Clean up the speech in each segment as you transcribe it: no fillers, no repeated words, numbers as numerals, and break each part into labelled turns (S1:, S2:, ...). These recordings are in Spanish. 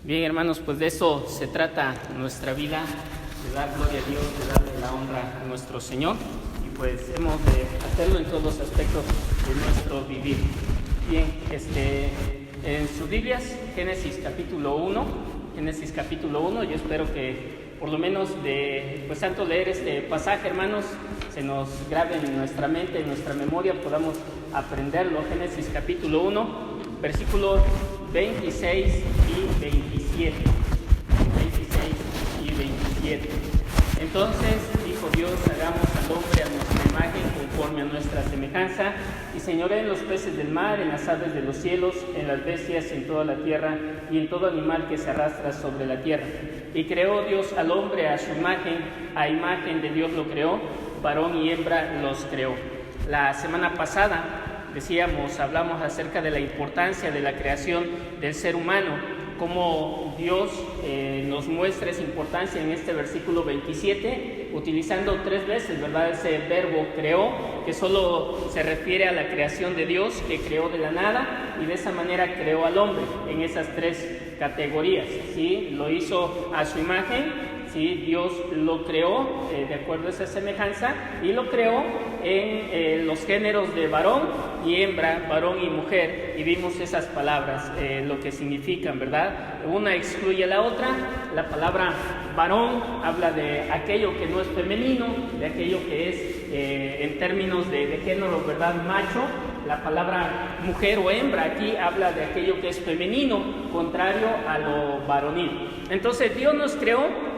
S1: Bien, hermanos, pues de eso se trata nuestra vida, de dar gloria a Dios, de darle la honra a nuestro Señor, y pues hemos de hacerlo en todos los aspectos de nuestro vivir. Bien, en sus Biblias, Génesis capítulo 1, yo espero que por lo menos de tanto leer este pasaje, hermanos, se nos grabe en nuestra mente, en nuestra memoria, podamos aprenderlo. Génesis capítulo 1, versículos 26 y 27. Entonces dijo Dios: hagamos al hombre a nuestra imagen, conforme a nuestra semejanza, y señoree en los peces del mar, en las aves de los cielos, en las bestias, en toda la tierra, y en todo animal que se arrastra sobre la tierra. Y creó Dios al hombre a su imagen, a imagen de Dios lo creó, varón y hembra los creó. La semana pasada hablamos acerca de la importancia de la creación del ser humano, cómo Dios nos muestra esa importancia en este versículo 27, utilizando 3 veces, ¿verdad?, ese verbo creó, que solo se refiere a la creación de Dios, que creó de la nada, y de esa manera creó al hombre en esas 3 categorías, ¿sí? Lo hizo a su imagen. Sí, Dios lo creó de acuerdo a esa semejanza, y lo creó en los géneros de varón y hembra, varón y mujer, y vimos esas palabras, lo que significan, ¿verdad? Una excluye a la otra. La palabra varón habla de aquello que no es femenino, de aquello que es en términos de género, ¿verdad?, macho. La palabra mujer o hembra aquí habla de aquello que es femenino, contrario a lo varonil. Entonces Dios nos creó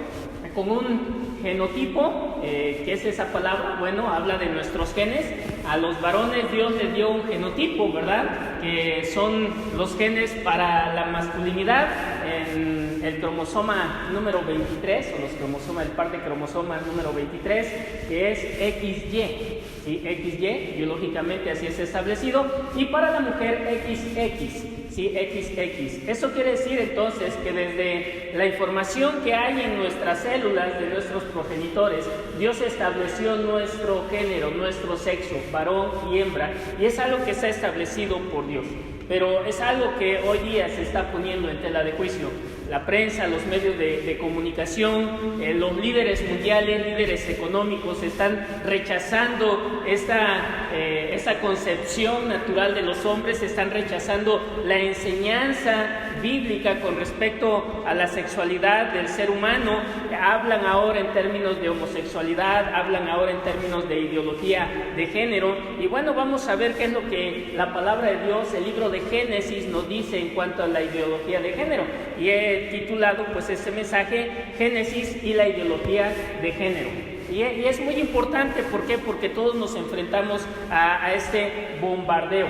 S1: con un genotipo, ¿qué es esa palabra? Bueno, habla de nuestros genes. A los varones Dios les dio un genotipo, ¿verdad?, que son los genes para la masculinidad en el cromosoma número 23, o los cromosomas, el par de cromosomas número 23, que es XY. ¿Sí? XY, biológicamente así es establecido, y para la mujer XX, ¿sí? XX. Eso quiere decir entonces que desde la información que hay en nuestras células de nuestros progenitores, Dios estableció nuestro género, nuestro sexo, varón y hembra, y es algo que está establecido por Dios. Pero es algo que hoy día se está poniendo en tela de juicio. La prensa, los medios de comunicación, los líderes mundiales, líderes económicos están rechazando esta concepción natural de los hombres, están rechazando la enseñanza bíblica con respecto a la sexualidad del ser humano. Hablan ahora en términos de homosexualidad, hablan ahora en términos de ideología de género. Y bueno, vamos a ver qué es lo que la palabra de Dios, el libro de Génesis, nos dice en cuanto a la ideología de género. Y he titulado pues este mensaje: Génesis y la ideología de género. Y es muy importante, ¿por qué? Porque todos nos enfrentamos a este bombardeo.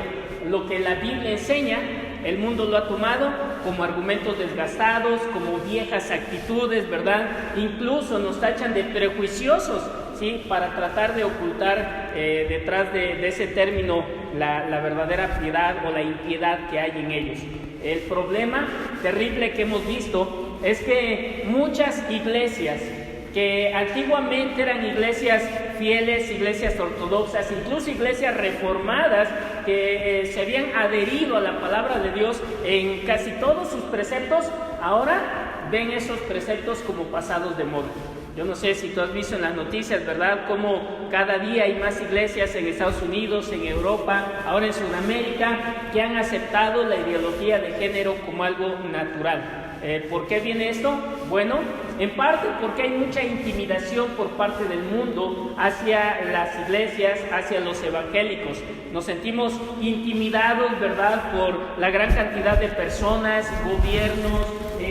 S1: Lo que la Biblia enseña, el mundo lo ha tomado como argumentos desgastados, como viejas actitudes, ¿verdad? Incluso nos tachan de prejuiciosos, ¿sí?, para tratar de ocultar detrás de ese término la verdadera piedad o la impiedad que hay en ellos. El problema terrible que hemos visto es que muchas iglesias que antiguamente eran iglesias fieles, iglesias ortodoxas, incluso iglesias reformadas que se habían adherido a la palabra de Dios en casi todos sus preceptos, ahora ven esos preceptos como pasados de moda. Yo no sé si tú has visto en las noticias, ¿verdad?, cómo cada día hay más iglesias en Estados Unidos, en Europa, ahora en Sudamérica, que han aceptado la ideología de género como algo natural. ¿Por qué viene esto? Bueno, en parte porque hay mucha intimidación por parte del mundo hacia las iglesias, hacia los evangélicos. Nos sentimos intimidados, ¿verdad?, por la gran cantidad de personas, gobiernos,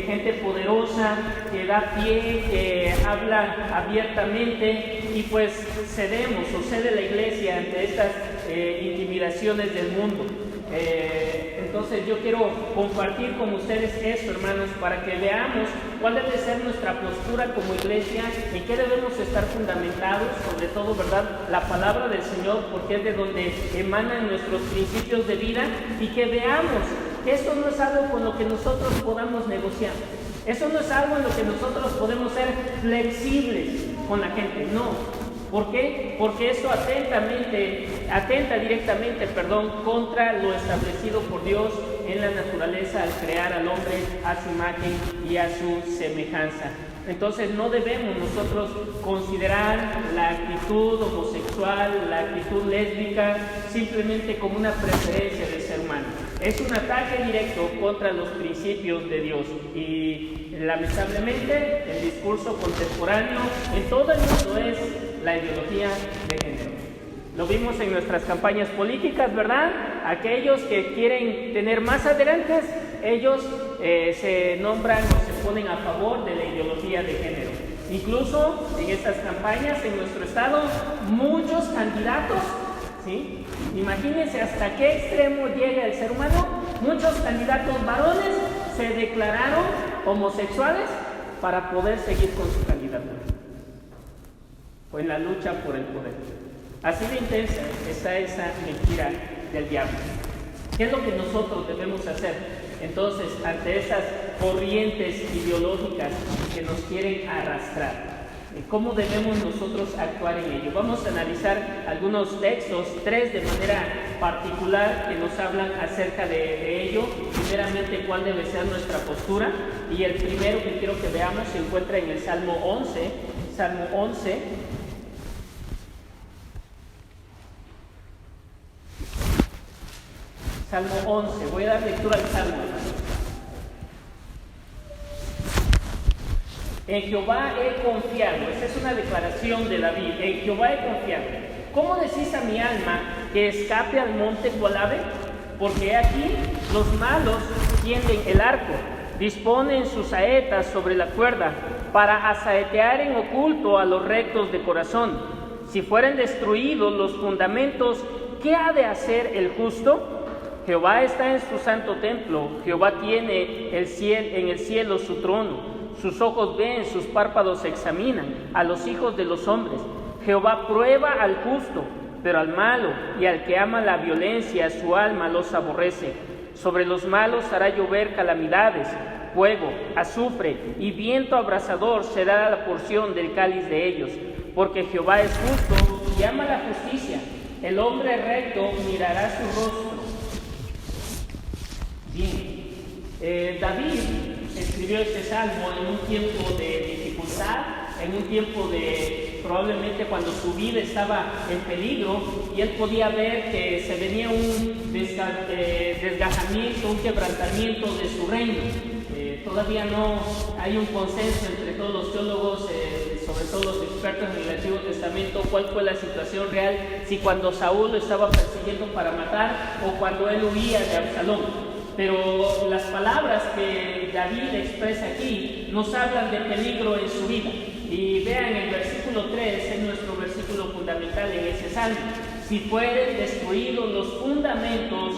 S1: gente poderosa que da pie, que habla abiertamente, y pues cede la iglesia ante estas intimidaciones del mundo. Entonces yo quiero compartir con ustedes esto, hermanos, para que veamos cuál debe ser nuestra postura como iglesia, en qué debemos estar fundamentados, sobre todo, ¿verdad?, la palabra del Señor, porque es de donde emanan nuestros principios de vida, y que veamos que esto no es algo con lo que nosotros podamos negociar. Eso no es algo en lo que nosotros podemos ser flexibles con la gente, no. ¿Por qué? Porque eso atenta directamente, contra lo establecido por Dios en la naturaleza al crear al hombre a su imagen y a su semejanza. Entonces no debemos nosotros considerar la actitud homosexual, la actitud lésbica, simplemente como una preferencia del ser humano. Es un ataque directo contra los principios de Dios y lamentablemente el discurso contemporáneo en todo el mundo es la ideología de género. Lo vimos en nuestras campañas políticas, ¿verdad? Aquellos que quieren tener más adherentes, ellos se nombran o se ponen a favor de la ideología de género. Incluso en estas campañas en nuestro estado, muchos candidatos, ¿sí? Imagínense hasta qué extremo llega el ser humano. Muchos candidatos varones se declararon homosexuales para poder seguir con su candidatura o en la lucha por el poder. Así de intensa está esa mentira del diablo. ¿Qué es lo que nosotros debemos hacer? Entonces, ante esas corrientes ideológicas que nos quieren arrastrar, ¿cómo debemos nosotros actuar en ello? Vamos a analizar algunos textos, 3 de manera particular, que nos hablan acerca de ello. Primeramente, cuál debe ser nuestra postura. Y el primero que quiero que veamos se encuentra en el Salmo 11. Salmo 11. Salmo 11. Voy a dar lectura al Salmo. En Jehová he confiado. Esa es una declaración de David. En Jehová he confiado. ¿Cómo decís a mi alma que escape al monte cual ave? Porque aquí los malos tienden el arco, disponen sus saetas sobre la cuerda, para asaetear en oculto a los rectos de corazón. Si fueren destruidos los fundamentos, ¿qué ha de hacer el justo? Jehová está en su santo templo. Jehová tiene en el cielo su trono. Sus ojos ven, sus párpados examinan a los hijos de los hombres. Jehová prueba al justo, pero al malo y al que ama la violencia, su alma los aborrece. Sobre los malos hará llover calamidades, fuego, azufre y viento abrasador será la porción del cáliz de ellos. Porque Jehová es justo y ama la justicia. El hombre recto mirará su rostro. Bien, David escribió este salmo en un tiempo de dificultad, en un tiempo de probablemente cuando su vida estaba en peligro y él podía ver que se venía un desgajamiento, un quebrantamiento de su reino. Todavía no hay un consenso entre todos los teólogos, sobre todo los expertos en el Antiguo Testamento, cuál fue la situación real, si cuando Saúl lo estaba persiguiendo para matar o cuando él huía de Absalón. Pero las palabras que David expresa aquí nos hablan de peligro en su vida. Y vean, el versículo 3 es nuestro versículo fundamental en ese salmo. Si fueren destruidos los fundamentos,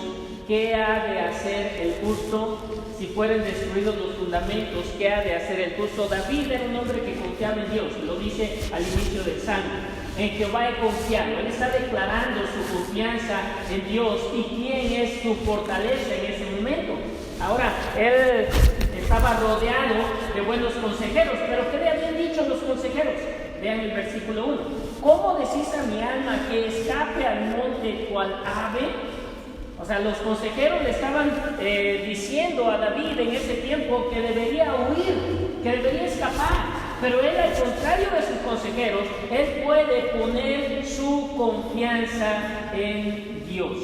S1: ¿qué ha de hacer el justo? Si fueren destruidos los fundamentos, ¿qué ha de hacer el justo? David era un hombre que confiaba en Dios, lo dice al inicio del salmo. En Jehová he confiado. Él está declarando su confianza en Dios y quién es su fortaleza en ese momento. Ahora, él estaba rodeado de buenos consejeros, pero ¿qué le habían dicho los consejeros? Vean el versículo 1. ¿Cómo decís a mi alma que escape al monte cual ave? O sea, los consejeros le estaban diciendo a David en ese tiempo que debería huir, que debería escapar. Pero él, al contrario de sus consejeros, él puede poner su confianza en Dios.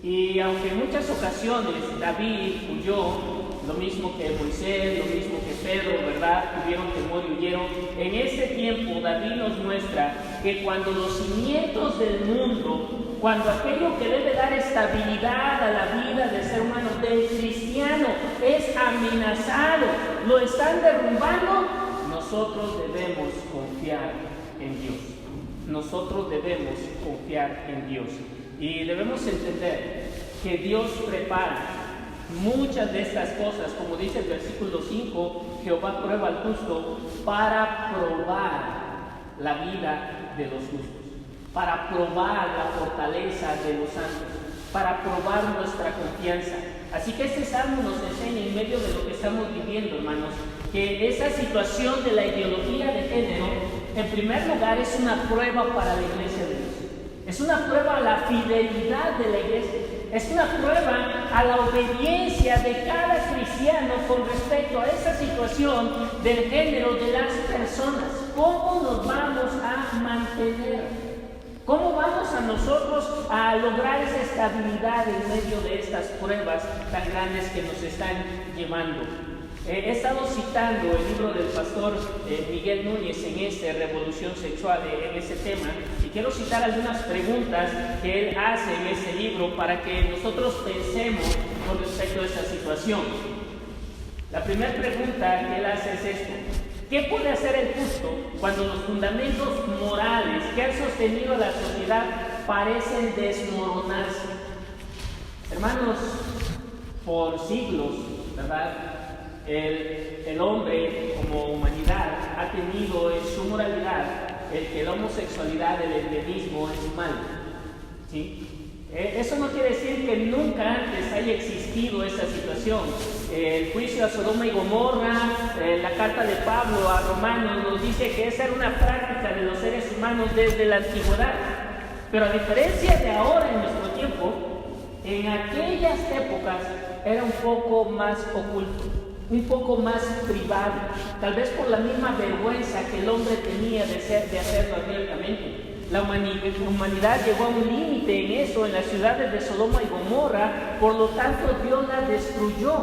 S1: Y aunque en muchas ocasiones David huyó, lo mismo que Moisés, lo mismo que Pedro, ¿verdad? Tuvieron temor y huyeron. En ese tiempo David nos muestra que cuando los cimientos del mundo, cuando aquello que debe dar estabilidad a la vida del ser humano, del cristiano, es amenazado, lo están derrumbando, nosotros debemos confiar en Dios. Nosotros debemos confiar en Dios. Y debemos entender que Dios prepara muchas de estas cosas, como dice el versículo 5, Jehová prueba al justo para probar la vida de los justos, para probar la fortaleza de los santos, para probar nuestra confianza. Así que este salmo nos enseña, en medio de lo que estamos viviendo, hermanos, que esa situación de la ideología de género
S2: En primer lugar, es una prueba para la iglesia de Dios. Es una prueba a la fidelidad de la iglesia. Es una prueba a la obediencia de cada cristiano con respecto a esa situación del género de las personas. ¿Cómo nos vamos a mantener? ¿Cómo vamos a nosotros a lograr esa estabilidad en medio de estas pruebas tan grandes que nos están llevando? He estado citando el libro del pastor Miguel Núñez en Revolución Sexual, en ese tema, y quiero citar algunas preguntas que él hace en ese libro para que nosotros pensemos con respecto a esta situación. La primera pregunta que él hace es esto: ¿qué puede hacer el justo cuando los fundamentos morales que han sostenido a la sociedad parecen desmoronarse? Hermanos, por siglos, ¿verdad?, el hombre como humanidad ha tenido en su moralidad el que la homosexualidad, el lesbianismo es mal, ¿sí? Eso no quiere decir que nunca antes haya existido esa situación. El juicio a Sodoma y Gomorra, la carta de Pablo a Romanos nos dice que esa era una práctica de los seres humanos desde la antigüedad. Pero a diferencia de ahora en nuestro tiempo, en aquellas épocas era un poco más oculto, un poco más privado, tal vez por la misma vergüenza que el hombre tenía de hacerlo abiertamente. La humanidad llegó a un límite en eso, en las ciudades de Sodoma y Gomorra, por lo tanto Dios las destruyó,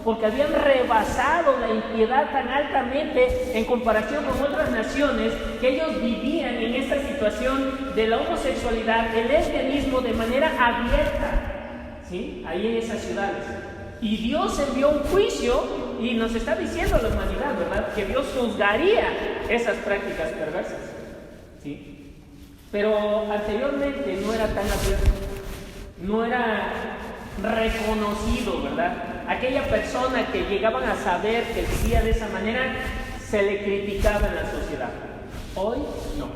S2: porque habían rebasado la impiedad tan altamente en comparación con otras naciones que ellos vivían en esta situación de la homosexualidad, el lesbianismo de manera abierta, ¿sí?, ahí en esas ciudades. Y Dios envió un juicio y nos está diciendo a la humanidad, ¿verdad?, que Dios juzgaría esas prácticas perversas, ¿sí? Pero anteriormente no era tan abierto, no era reconocido, ¿verdad? Aquella persona que llegaban a saber que vivía de esa manera, se le criticaba en la sociedad. Hoy no.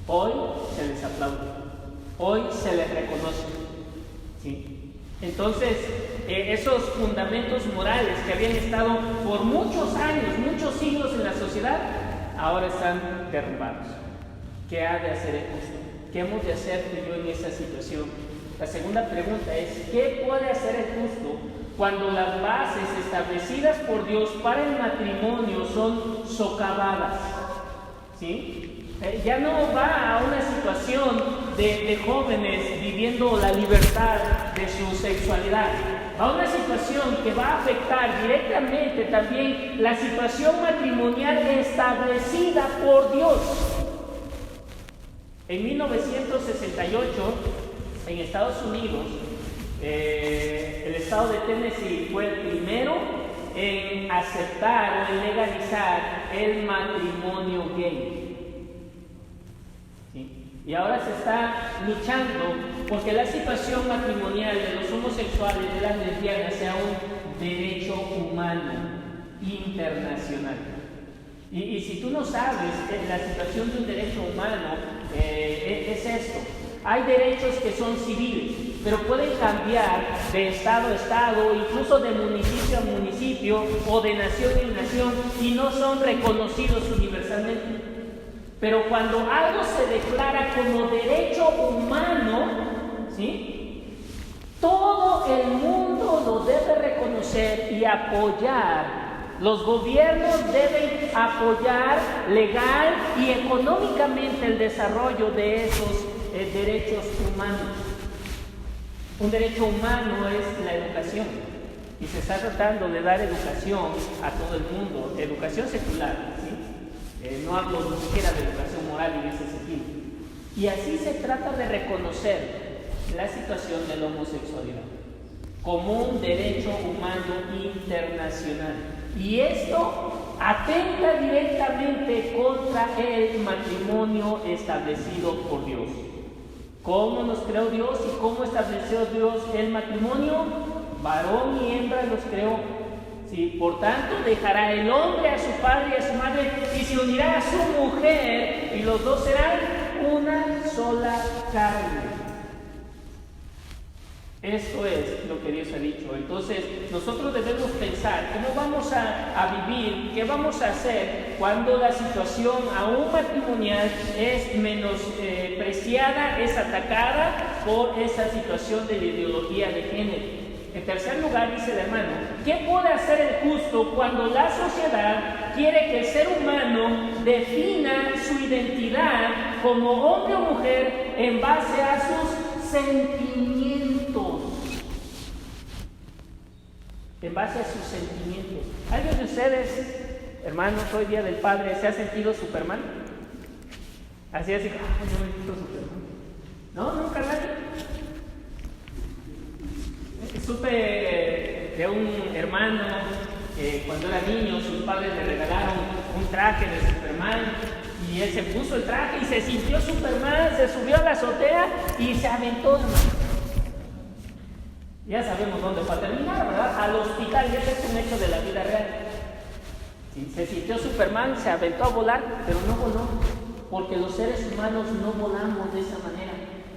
S2: Hoy se les aplaude. Hoy se les reconoce, ¿sí? Entonces, esos fundamentos morales que habían estado por muchos años, muchos siglos en la sociedad, ahora están derrumbados. ¿Qué ha de hacer el justo? ¿Qué hemos de hacer tú y yo en esa situación? La segunda pregunta es: ¿qué puede hacer el justo cuando las bases establecidas por Dios para el matrimonio son socavadas? ¿Sí? Ya no va a una situación de jóvenes viviendo la libertad de su sexualidad, va a una situación que va a afectar directamente también la situación matrimonial establecida por Dios. En 1968, en Estados Unidos, el estado de Tennessee fue el primero en aceptar o en legalizar el matrimonio gay. ¿Sí? Y ahora se está luchando porque la situación matrimonial de los homosexuales y de las lesbianas sea un derecho humano internacional. Y si tú no sabes la situación de un derecho humano, es esto: hay derechos que son civiles, pero pueden cambiar de estado a estado, incluso de municipio a municipio o de nación en nación, y no son reconocidos universalmente. Pero cuando algo se declara como derecho humano, ¿sí?, todo el mundo lo debe reconocer y apoyar. Los gobiernos deben apoyar legal y económicamente el desarrollo de esos derechos humanos. Un derecho humano es la educación, y se está tratando de dar educación a todo el mundo, educación secular, ¿sí? No hablo ni siquiera de educación moral en ese sentido. Y así se trata de reconocer la situación de la homosexualidad como un derecho humano internacional. Y esto atenta directamente contra el matrimonio establecido por Dios. ¿Cómo nos creó Dios y cómo estableció Dios el matrimonio? Varón y hembra los creó. Sí, por tanto, dejará el hombre a su padre y a su madre y se unirá a su mujer, y los dos serán una sola carne.
S1: Eso es lo que Dios ha dicho. Entonces, nosotros debemos pensar cómo vamos a vivir, qué vamos a hacer cuando la situación aún matrimonial es menospreciada, es atacada por esa situación de la ideología de género. En tercer lugar, dice el hermano, ¿qué puede hacer el justo cuando la sociedad quiere que el ser humano defina su identidad como hombre o mujer en base a sus sentimientos? En base a sus sentimientos. ¿Alguien de ustedes, hermanos, hoy día del Padre, se ha sentido Superman? Así, yo me siento Superman. ¿No? ¿Nunca nadie? Supe de un hermano que cuando era niño sus padres le regalaron un traje de Superman y él se puso el traje y se sintió Superman, se subió a la azotea y se aventó, hermano. Ya sabemos dónde fue a terminar, ¿verdad? Al hospital, y ese es un hecho de la vida real. Sí, se sintió Superman, se aventó a volar, pero no voló, porque los seres humanos no volamos de esa manera.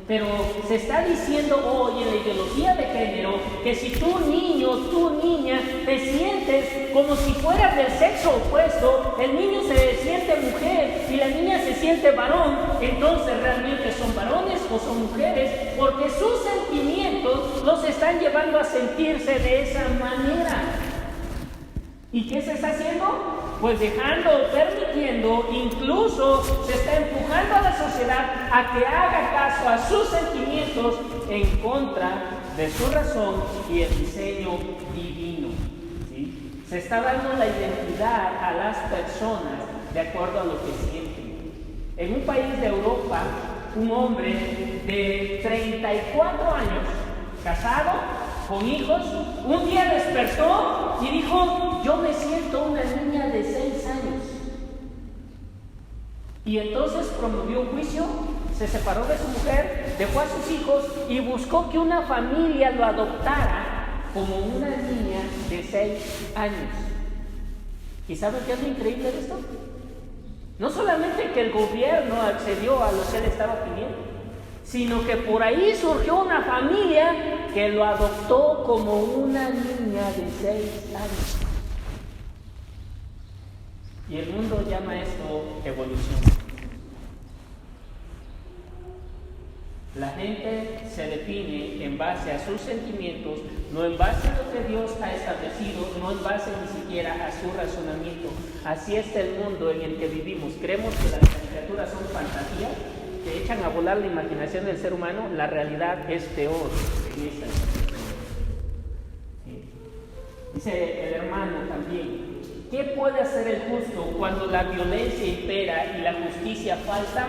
S1: Pero se está diciendo hoy en la ideología de género que si tú niño, tú niña, te sientes como si fueras del sexo opuesto, el niño se siente mujer y la niña se siente varón, entonces realmente son varones o son mujeres, porque sus sentimientos los están llevando a sentirse de esa manera. ¿Y qué se está haciendo? Pues permitiendo, incluso se está empujando a la sociedad a que haga caso a sus sentimientos en contra de su razón y el diseño divino. ¿Sí? Se está dando la identidad a las personas de acuerdo a lo que sienten. En un país de Europa, un hombre de 34 años, casado, con hijos, un día despertó y dijo: yo me siento una niña de 6 años. Y entonces promovió un juicio, se separó de su mujer, dejó a sus hijos y buscó que una familia lo adoptara como una niña de 6 años. ¿Y saben qué es lo increíble de esto? No solamente que el gobierno accedió a lo que él estaba pidiendo, sino que por ahí surgió una familia que lo adoptó como una niña de 6 años. Y el mundo llama esto evolución. La gente se define en base a sus sentimientos, no en base a lo que Dios ha establecido, no en base ni siquiera a su razonamiento. Así está el mundo en el que vivimos. Creemos que las caricaturas son fantasías que echan a volar la imaginación del ser humano. La realidad es peor que esa. Sí. Dice el hermano también: ¿qué puede hacer el justo cuando la violencia impera y la justicia falta?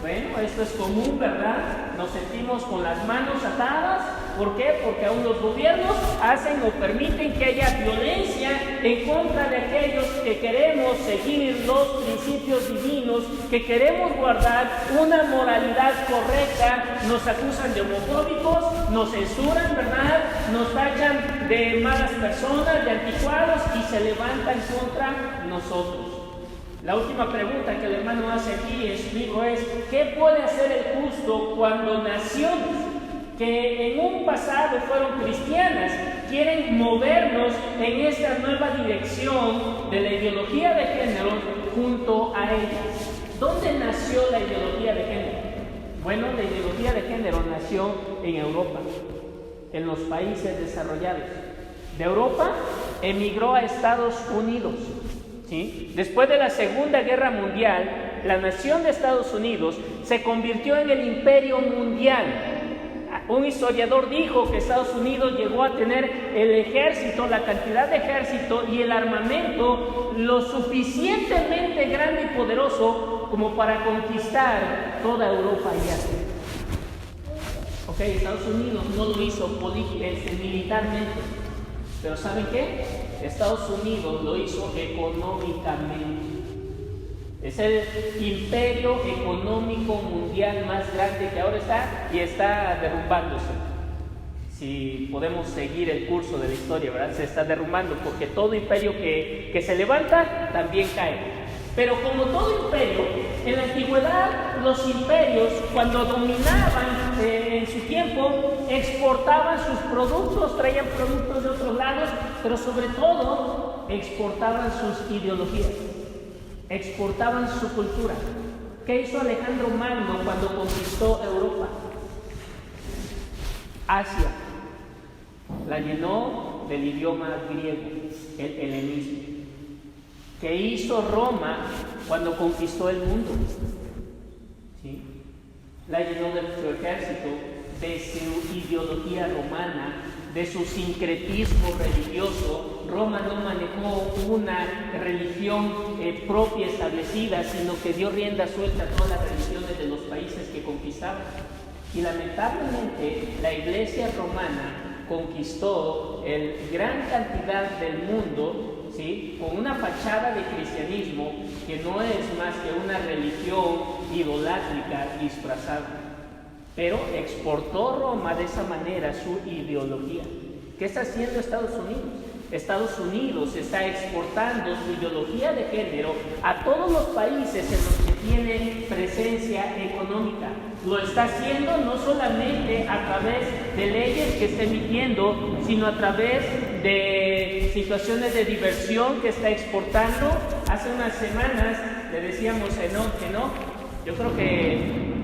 S1: Bueno, esto es común, ¿verdad? Nos sentimos con las manos atadas. ¿Por qué? Porque aún los gobiernos hacen o permiten que haya violencia en contra de aquellos que queremos seguir los principios divinos, que queremos guardar una moralidad correcta. Nos acusan de homofóbicos, nos censuran, ¿verdad? Nos tachan de malas personas, de anticuados, y se levantan contra nosotros. La última pregunta que el hermano hace aquí en su libro es: ¿qué puede hacer el justo cuando naciones que en un pasado fueron cristianas quieren movernos en esta nueva dirección de la ideología de género junto a ellas? ¿Dónde nació la ideología de género? Bueno, la ideología de género nació en Europa, en los países desarrollados. De Europa emigró a Estados Unidos. ¿Sí? Después de la Segunda Guerra Mundial, la nación de Estados Unidos se convirtió en el imperio mundial. Un historiador dijo que Estados Unidos llegó a tener el ejército, la cantidad de ejército y el armamento lo suficientemente grande y poderoso como para conquistar toda Europa y Asia. Ok, Estados Unidos no lo hizo militarmente, pero ¿saben qué? Estados Unidos lo hizo económicamente. Es el imperio económico mundial más grande que ahora está derrumbándose. Si podemos seguir el curso de la historia, ¿verdad? Se está derrumbando porque todo imperio que se levanta también cae. Pero como todo imperio, en la antigüedad los imperios, cuando dominaban
S2: en su tiempo exportaban sus productos, traían productos de otros lados, pero sobre todo exportaban sus ideologías, exportaban su cultura. ¿Qué hizo Alejandro Magno cuando conquistó Europa? Asia. La llenó del idioma griego, el helenismo. ¿Qué hizo Roma cuando conquistó el mundo? ¿Sí? La llenó de su ejército, de su ideología romana, de su sincretismo religioso. Roma no manejó una religión propia establecida, sino que dio rienda suelta a todas las religiones de los países que conquistaba. Y lamentablemente la iglesia romana conquistó gran cantidad del mundo, ¿sí?, con una fachada de cristianismo que no es más que una religión idolátrica disfrazada. Pero exportó Roma de esa manera su ideología. ¿Qué está haciendo Estados Unidos? Estados Unidos está exportando su ideología de género a todos los países en los que tiene presencia económica. Lo está haciendo no solamente a través de leyes que está emitiendo, sino a través de situaciones de diversión que está exportando. Hace unas semanas le decíamos a Enoch que no, yo creo que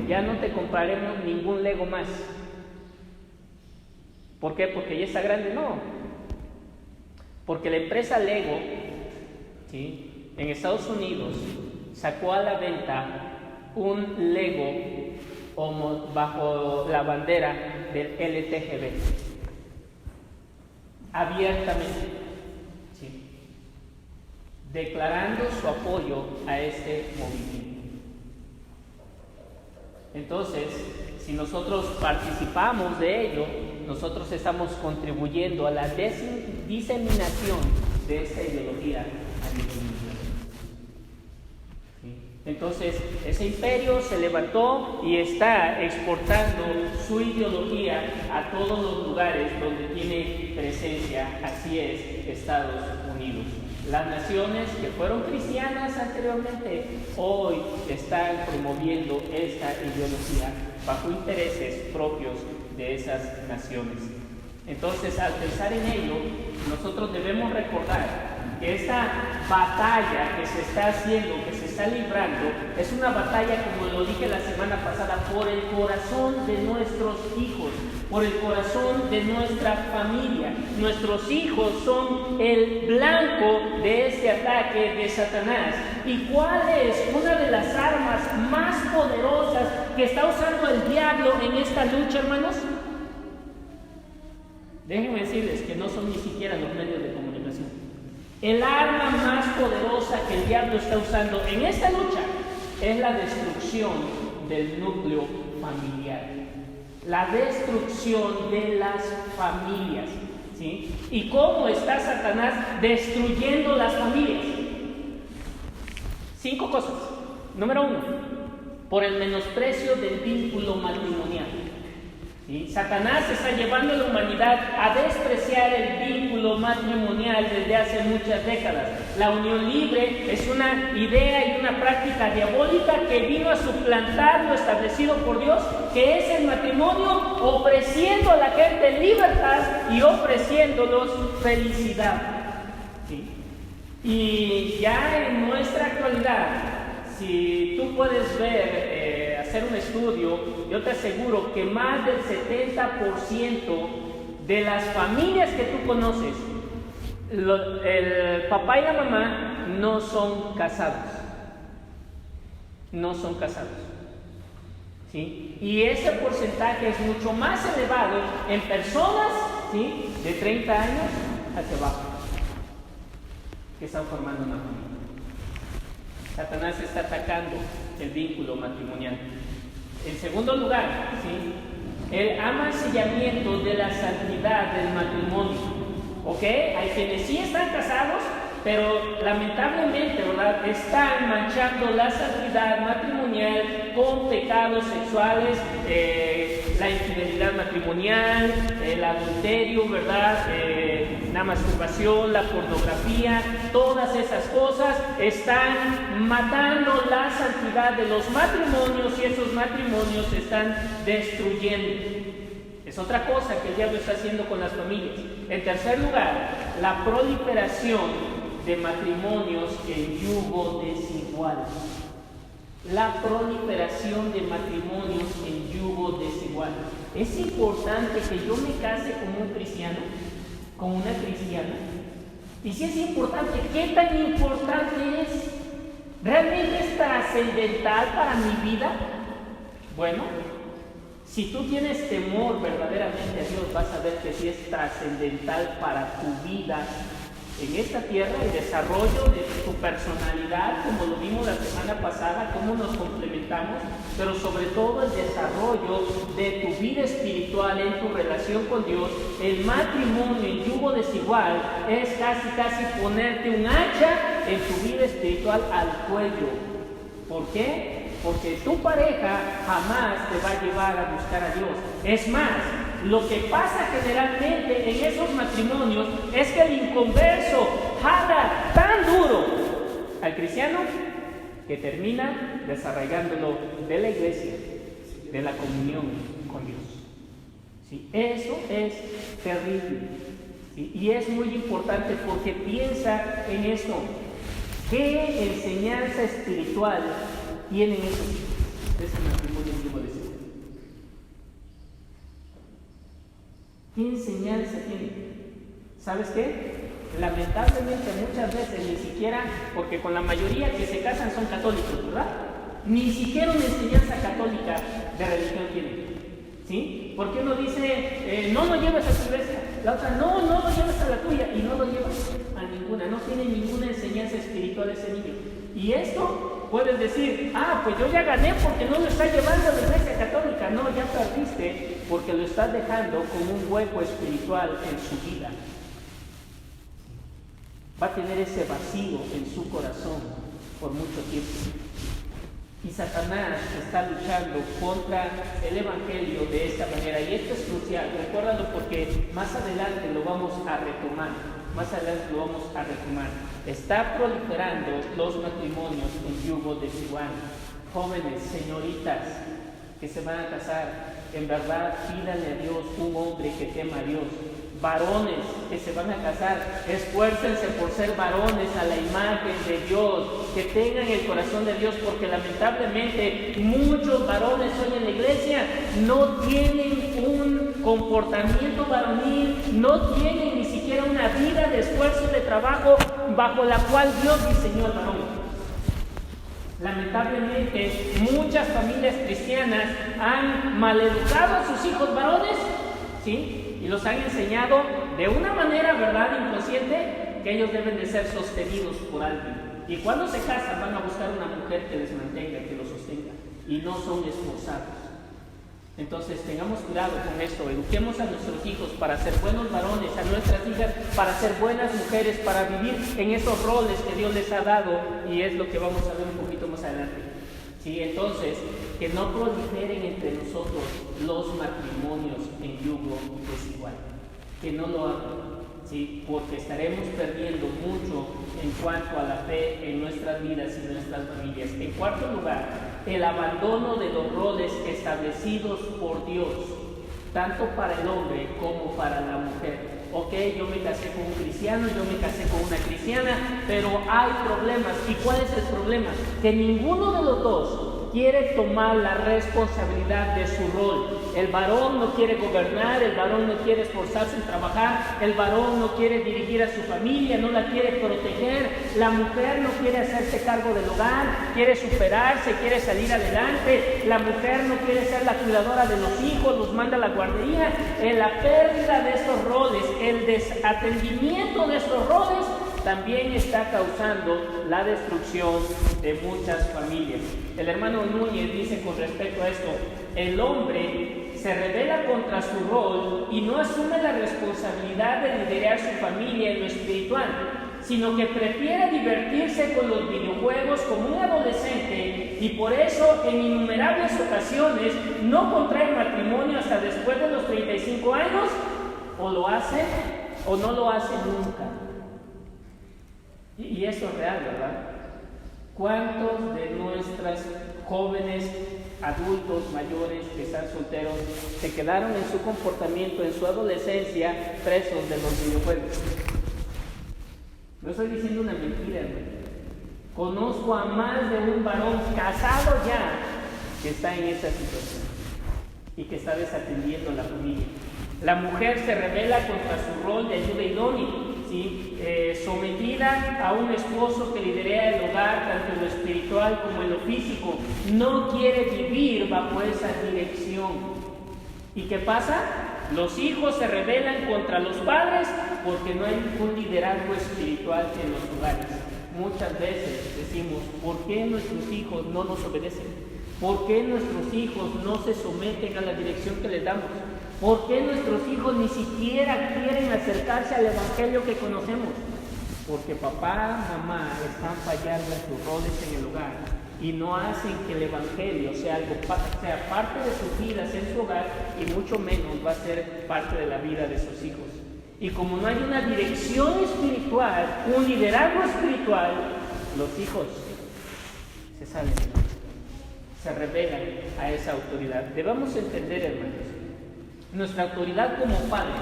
S2: ya no te compraremos ningún Lego más. ¿Por qué? Porque ya está grande. No. Porque la empresa Lego, ¿sí?, en Estados Unidos sacó a la venta un Lego bajo la bandera del LTGB, abiertamente, ¿sí?, declarando su apoyo a este movimiento. Entonces, si nosotros participamos de ello, nosotros estamos contribuyendo a la diseminación de esta ideología a nivel mundial. ¿Sí? Entonces, ese imperio se levantó y está exportando su ideología a todos los lugares donde tiene presencia. Así es Estados Unidos. Las naciones que fueron cristianas anteriormente, hoy están promoviendo esta ideología bajo intereses propios de esas naciones. Entonces, al pensar en ello, nosotros debemos recordar que esta batalla que se está haciendo, que se está librando, es una batalla, como lo dije la semana pasada, por el corazón de nuestros hijos, por el corazón de nuestra familia. Nuestros hijos son el blanco de este ataque de Satanás. ¿Y cuál es una de las armas más poderosas que está usando el diablo en esta lucha, hermanos? Déjenme decirles que no son ni siquiera los medios de comunicación. El arma más poderosa que el diablo está usando en esta lucha es la destrucción del núcleo familiar. La destrucción de las familias, ¿sí? ¿Y cómo está Satanás destruyendo las familias? 5 cosas. Número 1, por el menosprecio del vínculo matrimonial. ¿Sí? Satanás está llevando a la humanidad a despreciar el vínculo matrimonial desde hace muchas décadas. La unión libre es una idea y una práctica diabólica que vino a suplantar lo establecido por Dios, que es el matrimonio, ofreciendo a la gente libertad y ofreciéndolos felicidad. ¿Sí? Y ya en nuestra actualidad, si tú puedes ver, hacer un estudio, yo te aseguro que más del 70% de las familias que tú conoces, el papá y la mamá no son casados. No son casados. ¿Sí? Y ese porcentaje es mucho más elevado en personas, ¿sí?, de 30 años hacia abajo, que están formando una familia. Satanás está atacando el vínculo matrimonial. En segundo lugar, ¿sí?, el amancillamiento de la santidad del matrimonio. ¿Ok? Hay quienes sí están casados, pero lamentablemente, ¿verdad?, están manchando la santidad matrimonial con pecados sexuales, la infidelidad matrimonial, el adulterio, ¿verdad?, la masturbación, la pornografía. Todas esas cosas están matando la santidad de los matrimonios y esos matrimonios se están destruyendo. Es otra cosa que el diablo está haciendo con las familias. En tercer lugar, la proliferación de matrimonios en yugo desigual. La proliferación de matrimonios en yugo desigual. Es importante que yo me case con un cristiano, con una cristiana. Y si es importante, ¿qué tan importante es? ¿Realmente es trascendental para mi vida? Bueno, si tú tienes temor verdaderamente a Dios, vas a ver que sí es trascendental para tu vida en esta tierra, el desarrollo de tu personalidad, como lo vimos la semana pasada, cómo nos complementamos, pero sobre todo el desarrollo de tu vida espiritual en tu relación con Dios. El matrimonio en yugo desigual es casi ponerte un hacha en tu vida espiritual al cuello. ¿Por qué? Porque tu pareja jamás te va a llevar a buscar a Dios. Es más, lo que pasa generalmente en esos matrimonios es que el inconverso jala tan duro al cristiano que termina desarraigándolo de la iglesia, de la comunión con Dios. ¿Sí? Eso es terrible. ¿Sí? Y es muy importante porque piensa en esto. ¿Qué enseñanza espiritual tienen esos hijos de ese matrimonio en yugo desigual? ¿Qué enseñanza tienen? ¿Sabes qué? Lamentablemente muchas veces ni siquiera, porque con la mayoría que se casan son católicos, ¿verdad? Ni siquiera una enseñanza católica de religión tienen. ¿Sí? Porque uno dice, no lo lleves a tu iglesia, la otra, no lo lleves a la tuya, y no lo llevas a ninguna, no tiene ninguna enseñanza espiritual ese niño. Y esto puedes decir, pues yo ya gané porque no lo está llevando a la iglesia católica. No, ya perdiste porque lo estás dejando con un hueco espiritual en su vida. Va a tener ese vacío en su corazón por mucho tiempo. Y Satanás está luchando contra el evangelio de esta manera. Y esto es crucial, recuérdalo porque más adelante lo vamos a retomar. Está proliferando los matrimonios en yugo desigual. Jóvenes, señoritas que se van a casar, en verdad pídanle a Dios un hombre que tema a Dios. Varones que se van a casar, esfuércense por ser varones a la imagen de Dios, que tengan el corazón de Dios, porque lamentablemente muchos varones hoy en la iglesia no tienen un comportamiento varonil, no tienen ni siquiera una vida de esfuerzo, de trabajo bajo la cual Dios diseñó al varón. Lamentablemente muchas familias cristianas han maleducado a sus hijos varones, ¿sí? Y los han enseñado de una manera, ¿verdad?, inconsciente, que ellos deben de ser sostenidos por alguien. Y cuando se casan van a buscar una mujer que les mantenga, que los sostenga, y no son esforzados. Entonces tengamos cuidado con esto, eduquemos a nuestros hijos para ser buenos varones, a nuestras hijas para ser buenas mujeres, para vivir en esos roles que Dios les ha dado, y es lo que vamos a ver un poquito más adelante. Sí, entonces, que no proliferen entre nosotros los matrimonios en yugo desigual, que no lo hagan, ¿sí? Porque estaremos perdiendo mucho en cuanto a la fe en nuestras vidas y en nuestras familias. En cuarto lugar, el abandono de los roles establecidos por Dios, tanto para el hombre como para la mujer. Ok, yo me casé con un cristiano, yo me casé con una cristiana, pero hay problemas. ¿Y cuál es el problema? Que ninguno de los dos quiere tomar la responsabilidad de su rol. El varón no quiere gobernar, el varón no quiere esforzarse en trabajar, el varón no quiere dirigir a su familia, no la quiere proteger, la mujer no quiere hacerse cargo del hogar, quiere superarse, quiere salir adelante, la mujer no quiere ser la cuidadora de los hijos, los manda a la guardería. La pérdida de estos roles, el desatendimiento de estos roles también está causando la destrucción de muchas familias. El hermano Núñez dice con respecto a esto: el hombre se rebela contra su rol y no asume la responsabilidad de liderar su familia en lo espiritual, sino que prefiere divertirse con los videojuegos como un adolescente, y por eso en innumerables ocasiones no contrae matrimonio hasta después de los 35 años, o lo hace o no lo hace nunca. Y esto es real, ¿verdad? ¿Cuántos de nuestras jóvenes
S1: adultos mayores que están solteros se quedaron en su comportamiento, en su adolescencia, presos de los videojuegos. No estoy diciendo una mentira, hermano. Conozco a más de un varón casado ya que está en esa situación y que está desatendiendo a la familia. La mujer se rebela contra su rol de ayuda idónea, ¿sí? Sometida a un esposo que lidera el hogar tanto en lo espiritual como en lo físico. No quiere vivir bajo esa dirección. ¿Y qué pasa? Los hijos se rebelan contra los padres porque no hay un liderazgo espiritual en los hogares. Muchas veces decimos, ¿por qué nuestros hijos no nos obedecen? ¿Por qué nuestros hijos no se someten a la dirección que les damos? ¿Por qué nuestros hijos ni siquiera quieren acercarse al evangelio que conocemos? Porque papá, mamá están fallando en sus roles en el hogar y no hacen que el evangelio sea parte de sus vidas en su hogar, y mucho menos va a ser parte de la vida de sus hijos. Y como no hay una dirección espiritual, un liderazgo espiritual, los hijos se salen, se rebelan a esa autoridad. Debemos entender, hermanos, nuestra autoridad como padres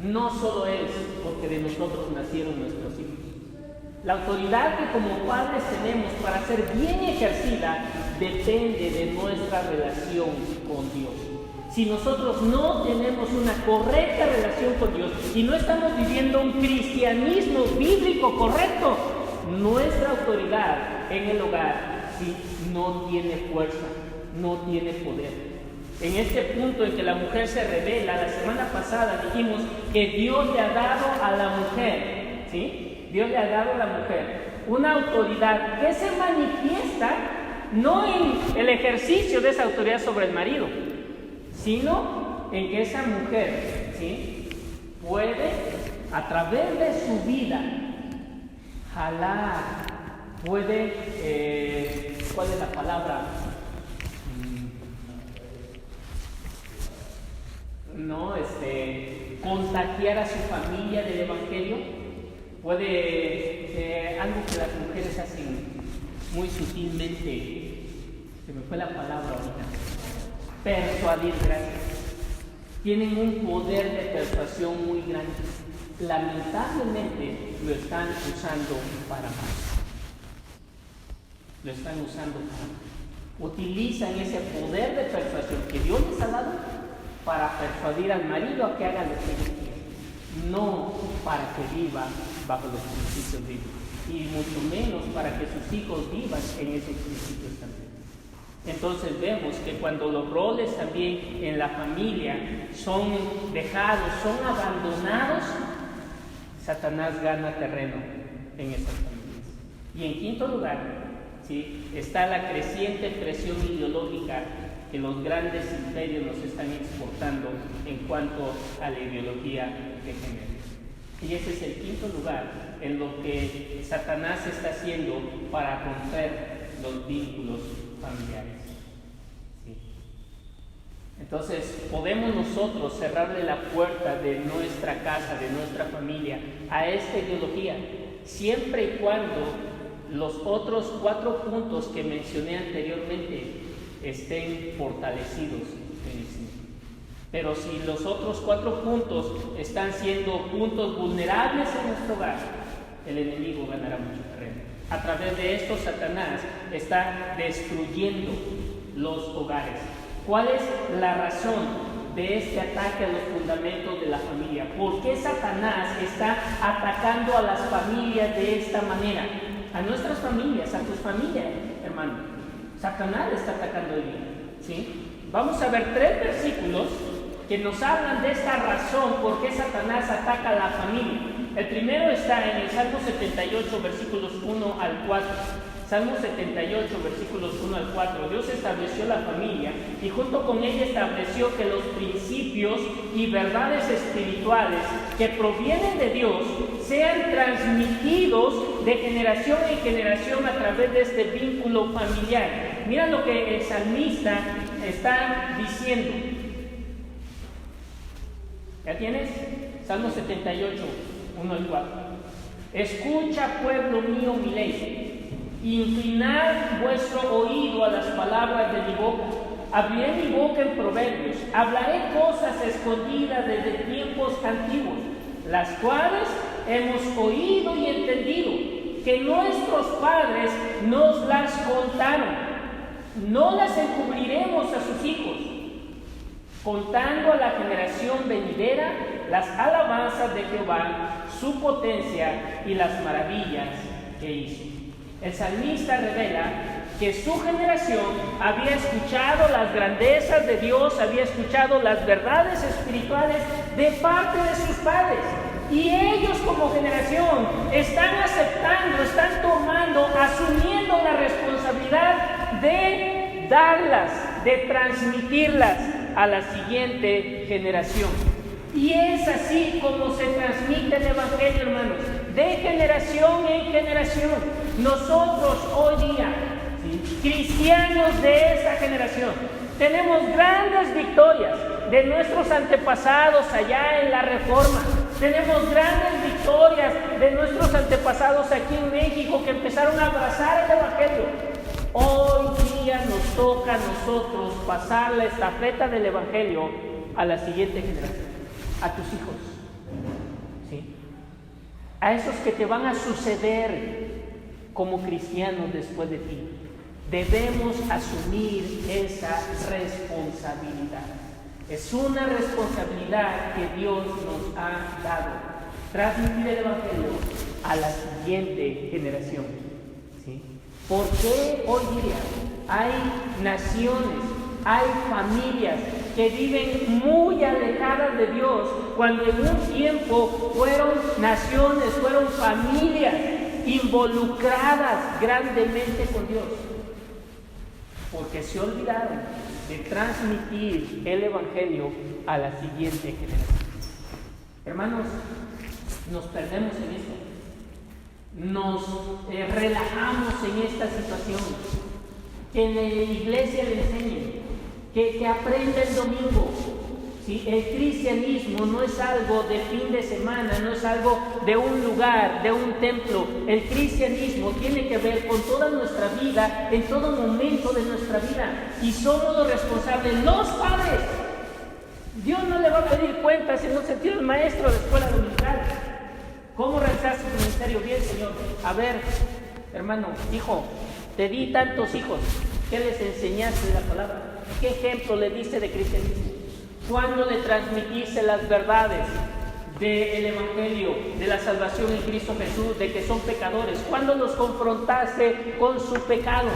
S1: no solo es porque de nosotros nacieron nuestros hijos. La autoridad que como padres tenemos para ser bien ejercida depende de nuestra relación con Dios. Si nosotros no tenemos una correcta relación con Dios y no estamos viviendo un cristianismo bíblico correcto, nuestra autoridad en el hogar no tiene fuerza, no tiene poder. En este punto en que la mujer se revela, la semana pasada dijimos que Dios le ha dado a la mujer, ¿sí? Dios le ha dado a la mujer una autoridad que se manifiesta no en el ejercicio de esa autoridad sobre el marido, sino en que esa mujer, ¿sí?, puede, a través de su vida, jalar, puede, ¿cuál es la palabra? Contagiar a su familia del evangelio. Puede, algo que las mujeres hacen muy sutilmente, se me fue la palabra ahorita, persuadir, gracias. Tienen un poder de persuasión muy grande. Lamentablemente lo están usando para más. Lo están usando para más. Utilizan ese poder de persuasión que Dios les ha dado para persuadir al marido a que haga lo que ellos quieren, no para que viva bajo los principios bíblicos, y mucho menos para que sus hijos vivan en esos principios también. Entonces vemos que cuando los roles también en la familia son dejados, son abandonados, Satanás gana terreno en esas familias. Y en quinto lugar, ¿sí?, está la creciente presión ideológica que los grandes imperios nos están exportando en cuanto a la ideología de género. Y ese es el quinto lugar en lo que Satanás está haciendo para romper los vínculos familiares. ¿Sí? Entonces, podemos nosotros cerrarle la puerta de nuestra casa, de nuestra familia, a esta ideología, siempre y cuando los otros 4 puntos que mencioné anteriormente estén fortalecidos en sí. Pero si los otros 4 puntos están siendo puntos vulnerables en nuestro hogar, el enemigo ganará mucho terreno. A través de esto, Satanás está destruyendo los hogares. ¿Cuál es la razón de este ataque a los fundamentos de la familia? ¿Por qué Satanás está atacando a las familias de esta manera? A nuestras familias, a tus familias, hermano. Satanás está atacando el día, ¿sí? Vamos a ver 3 versículos que nos hablan de esta razón por qué Satanás ataca a la familia. El primero está en el Salmo 78, versículos 1 al 4. Salmo 78, versículos 1 al 4. Dios estableció la familia y junto con ella estableció que los principios y verdades espirituales que provienen de Dios sean transmitidos de generación en generación a través de este vínculo familiar. Mira lo que el salmista está diciendo. ¿Ya tienes? Salmo 78, 1 al 4. Escucha, pueblo mío, mi ley,
S2: Inclinad vuestro oído a las palabras de mi boca. Abriré mi boca en proverbios. Hablaré cosas escondidas desde tiempos antiguos, las cuales hemos oído y entendido, que nuestros padres nos las contaron. No las encubriremos a sus hijos, contando a la generación venidera las alabanzas de Jehová, su potencia y las maravillas que hizo. El salmista revela que su generación había escuchado las grandezas de Dios, había escuchado las verdades espirituales de parte de sus padres. Y ellos como generación están aceptando, están tomando, asumiendo la responsabilidad de darlas, de transmitirlas a la siguiente generación. Y es así como se transmite el Evangelio, hermanos, de generación en generación. Nosotros hoy día, cristianos de esta generación, tenemos grandes victorias de nuestros antepasados allá en la Reforma. Tenemos grandes victorias de nuestros antepasados aquí en México que empezaron a abrazar el Evangelio. Hoy día nos toca a nosotros pasar la estafeta del Evangelio a la siguiente generación, a tus hijos, ¿sí? A esos que te van a suceder como cristianos después de ti. Debemos asumir esa responsabilidad. Es una responsabilidad que Dios nos ha dado, transmitir el Evangelio a la siguiente generación, ¿sí? Porque hoy día hay naciones, hay familias que viven muy alejadas de Dios, cuando en un tiempo fueron naciones, fueron familias involucradas grandemente con Dios, porque se olvidaron de transmitir el Evangelio a la siguiente generación. Hermanos, nos perdemos en esto. Nos relajamos en esta situación. Que en la iglesia le enseñen, que aprenda el domingo. ¿Sí? El cristianismo no es algo de fin de semana, no es algo de un lugar, de un templo. El cristianismo tiene que ver con toda nuestra vida, en todo momento de nuestra vida. Y somos los responsables, los padres. Dios no le va a pedir cuentas en un sentido el maestro de escuela dominical. ¿Cómo realizaste tu ministerio? Bien, Señor. A ver, hermano, hijo, te di tantos hijos. ¿Qué les enseñaste de la palabra? ¿Qué ejemplo le diste de cristianismo? ¿Cuándo le transmitiste las verdades del Evangelio, de la salvación en Cristo Jesús, de que son pecadores? ¿Cuándo los confrontaste con su pecado?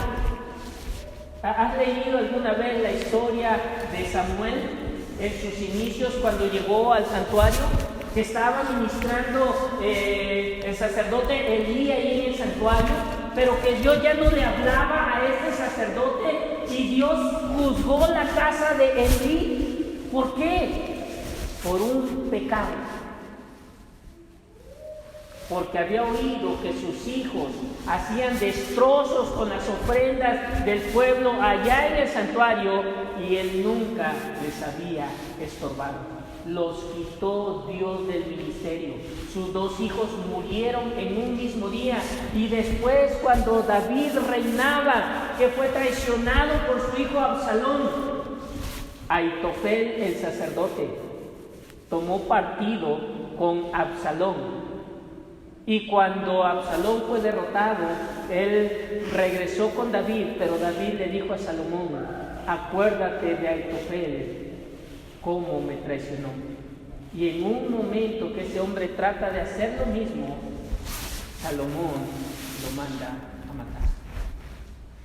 S2: ¿Has leído alguna vez la historia de Samuel en sus inicios cuando llegó al santuario? Que estaba ministrando el sacerdote Elí ahí en el santuario, pero que Dios ya no le hablaba a este sacerdote y Dios juzgó la casa de Elí. ¿Por qué? Por un pecado. Porque había oído que sus hijos hacían destrozos con las ofrendas del pueblo allá en el santuario y él nunca les había estorbado. Los quitó Dios del ministerio. Sus dos hijos murieron en un mismo día. Y después, cuando David reinaba, que fue traicionado por su hijo Absalón, Aitofel, el sacerdote, tomó partido con Absalón. Y cuando Absalón fue derrotado, él regresó con David, pero David le dijo a Salomón: acuérdate de Aitofel, cómo me traicionó. Y en un momento que ese hombre trata de hacer lo mismo, Salomón lo manda a matar.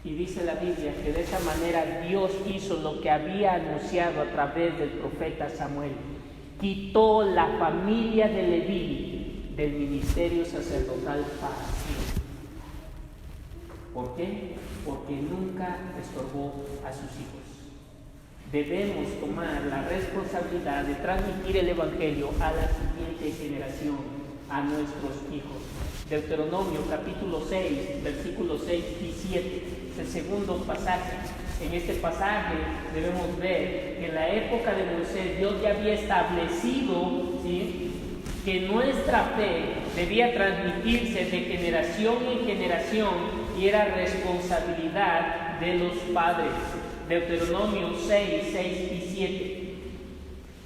S2: Y dice la Biblia que de esa manera Dios hizo lo que había anunciado a través del profeta Samuel. Quitó la familia de Leví del ministerio sacerdotal para siempre. ¿Por qué? Porque nunca estorbó a sus hijos. Debemos tomar la responsabilidad de transmitir el Evangelio a la siguiente generación, a nuestros hijos. Deuteronomio capítulo 6, versículos 6 y 7, es el segundo pasaje. En este pasaje debemos ver que en la época de Moisés Dios ya había establecido, ¿sí?, que nuestra fe debía transmitirse de generación en generación y era responsabilidad de los padres. Deuteronomio 6, 6 y 7.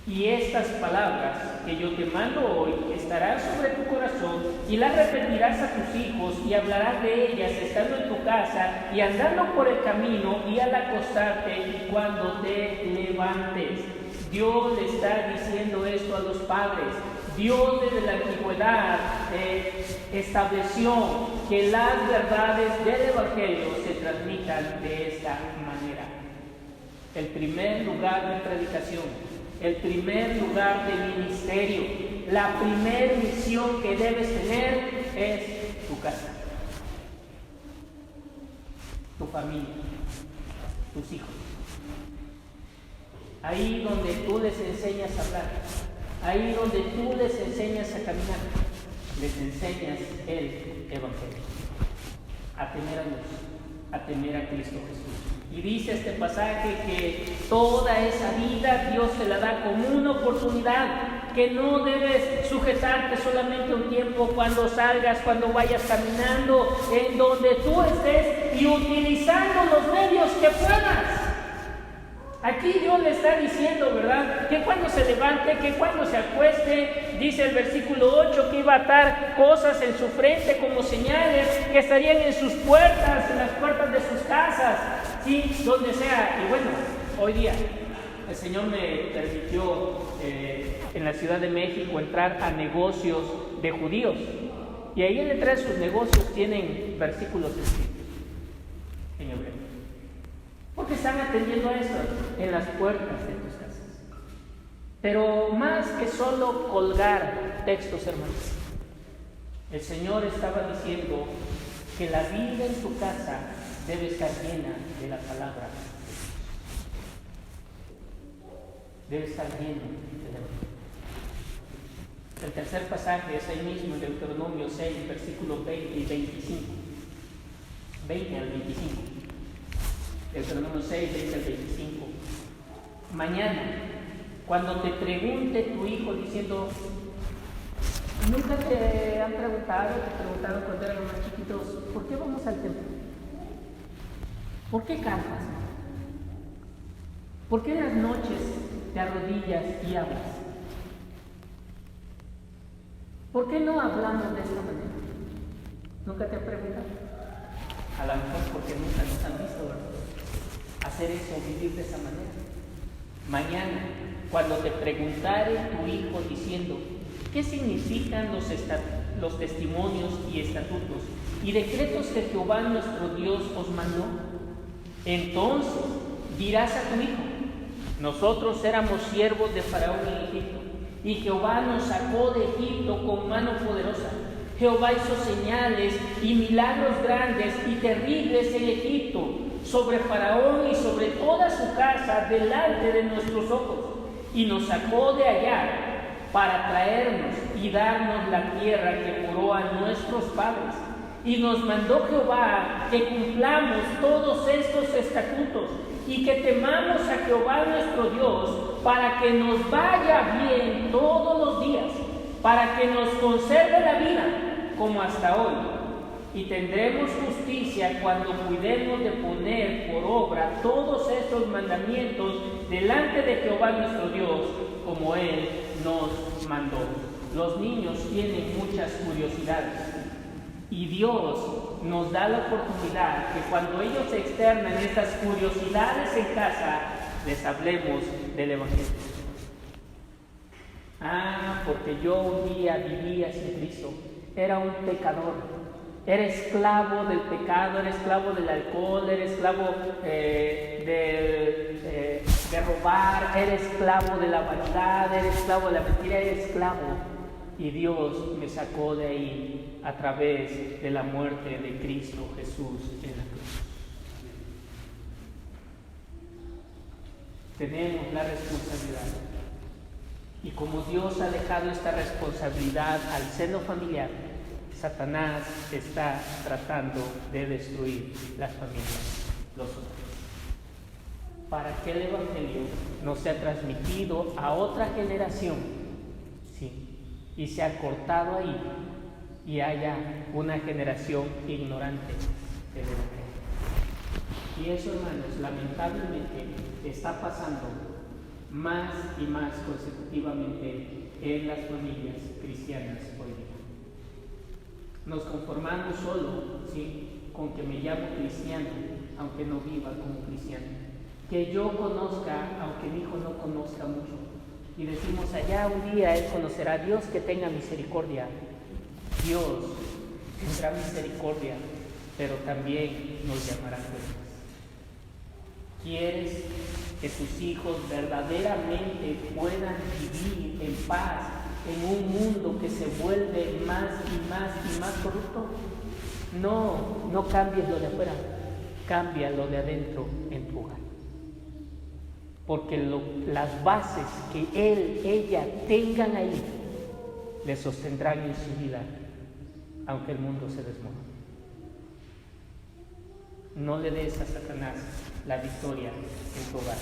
S2: Y estas palabras que yo te mando hoy estarán sobre tu corazón y las repetirás a tus hijos y hablarás de ellas estando en tu casa y andando por el camino y al acostarte y cuando te levantes. Dios le está diciendo esto a los padres. Dios desde la antigüedad estableció que las verdades del Evangelio se transmitan de esta manera. El primer lugar de predicación, el primer lugar de ministerio, la primera misión que debes tener es tu casa, tu familia, tus hijos. Ahí donde tú les enseñas a hablar, ahí donde tú les enseñas a caminar, les enseñas el Evangelio, a temer a Dios, a temer a Cristo Jesús. Y dice este pasaje que toda esa vida Dios te la da como una oportunidad, que no debes sujetarte solamente un tiempo cuando salgas, cuando vayas caminando, en donde tú estés y utilizando los medios que puedas. Aquí Dios le está diciendo, ¿verdad? Que cuando se levante, que cuando se acueste, dice el versículo 8 que iba a atar cosas en su frente como señales, que estarían en sus puertas, en las puertas de sus casas, ¿sí? Donde sea. Y bueno, hoy día el Señor me permitió en la Ciudad de México entrar a negocios de judíos. Y ahí detrás de sus negocios tienen versículos escritos en hebreo. Porque están atendiendo a eso en las puertas de tus casas. Pero más que solo colgar textos, hermanos, el Señor estaba diciendo que la vida en tu casa debe estar llena de la palabra. Debe estar lleno de la vida. El tercer pasaje es ahí mismo en Deuteronomio 6, versículos 20 y 25. 20 al 25. Deuteronomio 6, 20 al 25. Mañana, cuando te pregunte tu hijo diciendo, ¿nunca te han preguntado, te preguntaron cuando eran más chiquitos, ¿por qué vamos al templo? ¿Por qué cantas? ¿Por qué en las noches te arrodillas y hablas? ¿Por qué no hablamos de esta manera? ¿Nunca te han preguntado? A lo mejor porque nunca nos han visto, ¿verdad? Hacer eso, vivir de esa manera. Mañana, cuando te preguntare tu hijo diciendo, ¿qué significan los testimonios y estatutos y decretos que Jehová nuestro Dios os mandó? Entonces dirás a tu hijo, nosotros éramos siervos de Faraón en Egipto, y Jehová nos sacó de Egipto con mano poderosa. Jehová hizo señales y milagros grandes y terribles en Egipto, sobre Faraón y sobre toda su casa, delante de nuestros ojos, y nos sacó de allá para traernos y darnos la tierra que juró a nuestros padres. Y nos mandó Jehová que cumplamos todos estos estatutos y que temamos a Jehová nuestro Dios, para que nos vaya bien todos los días, para que nos conserve la vida como hasta hoy, y tendremos justicia cuando cuidemos de poner por obra todos estos mandamientos delante de Jehová nuestro Dios, como Él nos mandó. Los niños tienen muchas curiosidades, y Dios nos da la oportunidad que cuando ellos se externan estas curiosidades en casa, les hablemos del Evangelio. Porque yo un día vivía sin Cristo, era un pecador, era esclavo del pecado, era esclavo del alcohol, era esclavo de robar, era esclavo de la vanidad, era esclavo de la mentira, era esclavo. Y Dios me sacó de ahí a través de la muerte de Cristo Jesús en la cruz. Tenemos la responsabilidad. Y como Dios ha dejado esta responsabilidad al seno familiar, Satanás está tratando de destruir las familias, los hogares, para que el Evangelio no sea transmitido a otra generación, ¿sí? y se ha cortado ahí y haya una generación ignorante del Evangelio. Y eso, hermanos, lamentablemente está pasando más y más consecutivamente en las familias cristianas hoy día. Nos conformamos solo, ¿sí?, con que me llamo cristiano, aunque no viva como cristiano. Que yo conozca, aunque mi hijo no conozca mucho. Y decimos, allá un día él conocerá a Dios, que tenga misericordia. Dios tendrá misericordia, pero también nos llamará cuentas. ¿Quieres que tus hijos verdaderamente puedan vivir en paz en un mundo que se vuelve más y más y más corrupto? No cambies lo de afuera, cambia lo de adentro en tu hogar. Porque las bases que ella tengan ahí le sostendrán en su vida, aunque el mundo se desmorone. No le des a Satanás la victoria en tu hogar.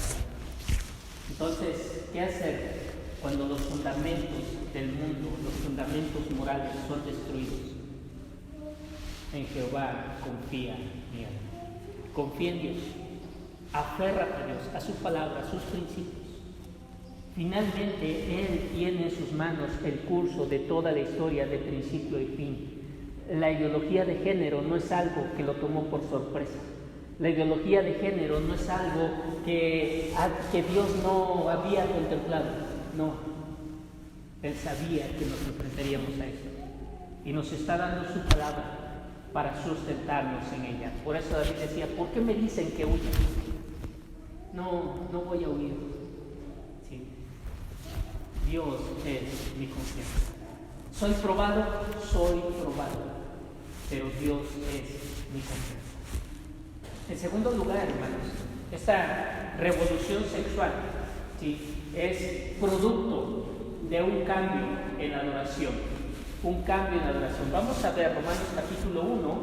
S2: Entonces, ¿qué hacer cuando los fundamentos del mundo, los fundamentos morales son destruidos? En Jehová confía mi alma. Confía en Dios. Aférrate a Dios, a su palabra, a sus principios. Finalmente, Él tiene en sus manos el curso de toda la historia de principio y fin. La ideología de género no es algo que lo tomó por sorpresa. La ideología de género no es algo que Dios no había contemplado. No. Él sabía que nos enfrentaríamos a esto. Y nos está dando su palabra para sustentarnos en ella. Por eso David decía, ¿por qué me dicen que huya? No voy a huir. Sí. Dios es mi confianza. ¿Soy probado? Soy probado. Pero Dios es mi confianza. En segundo lugar, hermanos, esta revolución sexual, ¿sí?, es producto de un cambio en la adoración. Un cambio en la adoración. Vamos a ver Romanos capítulo 1,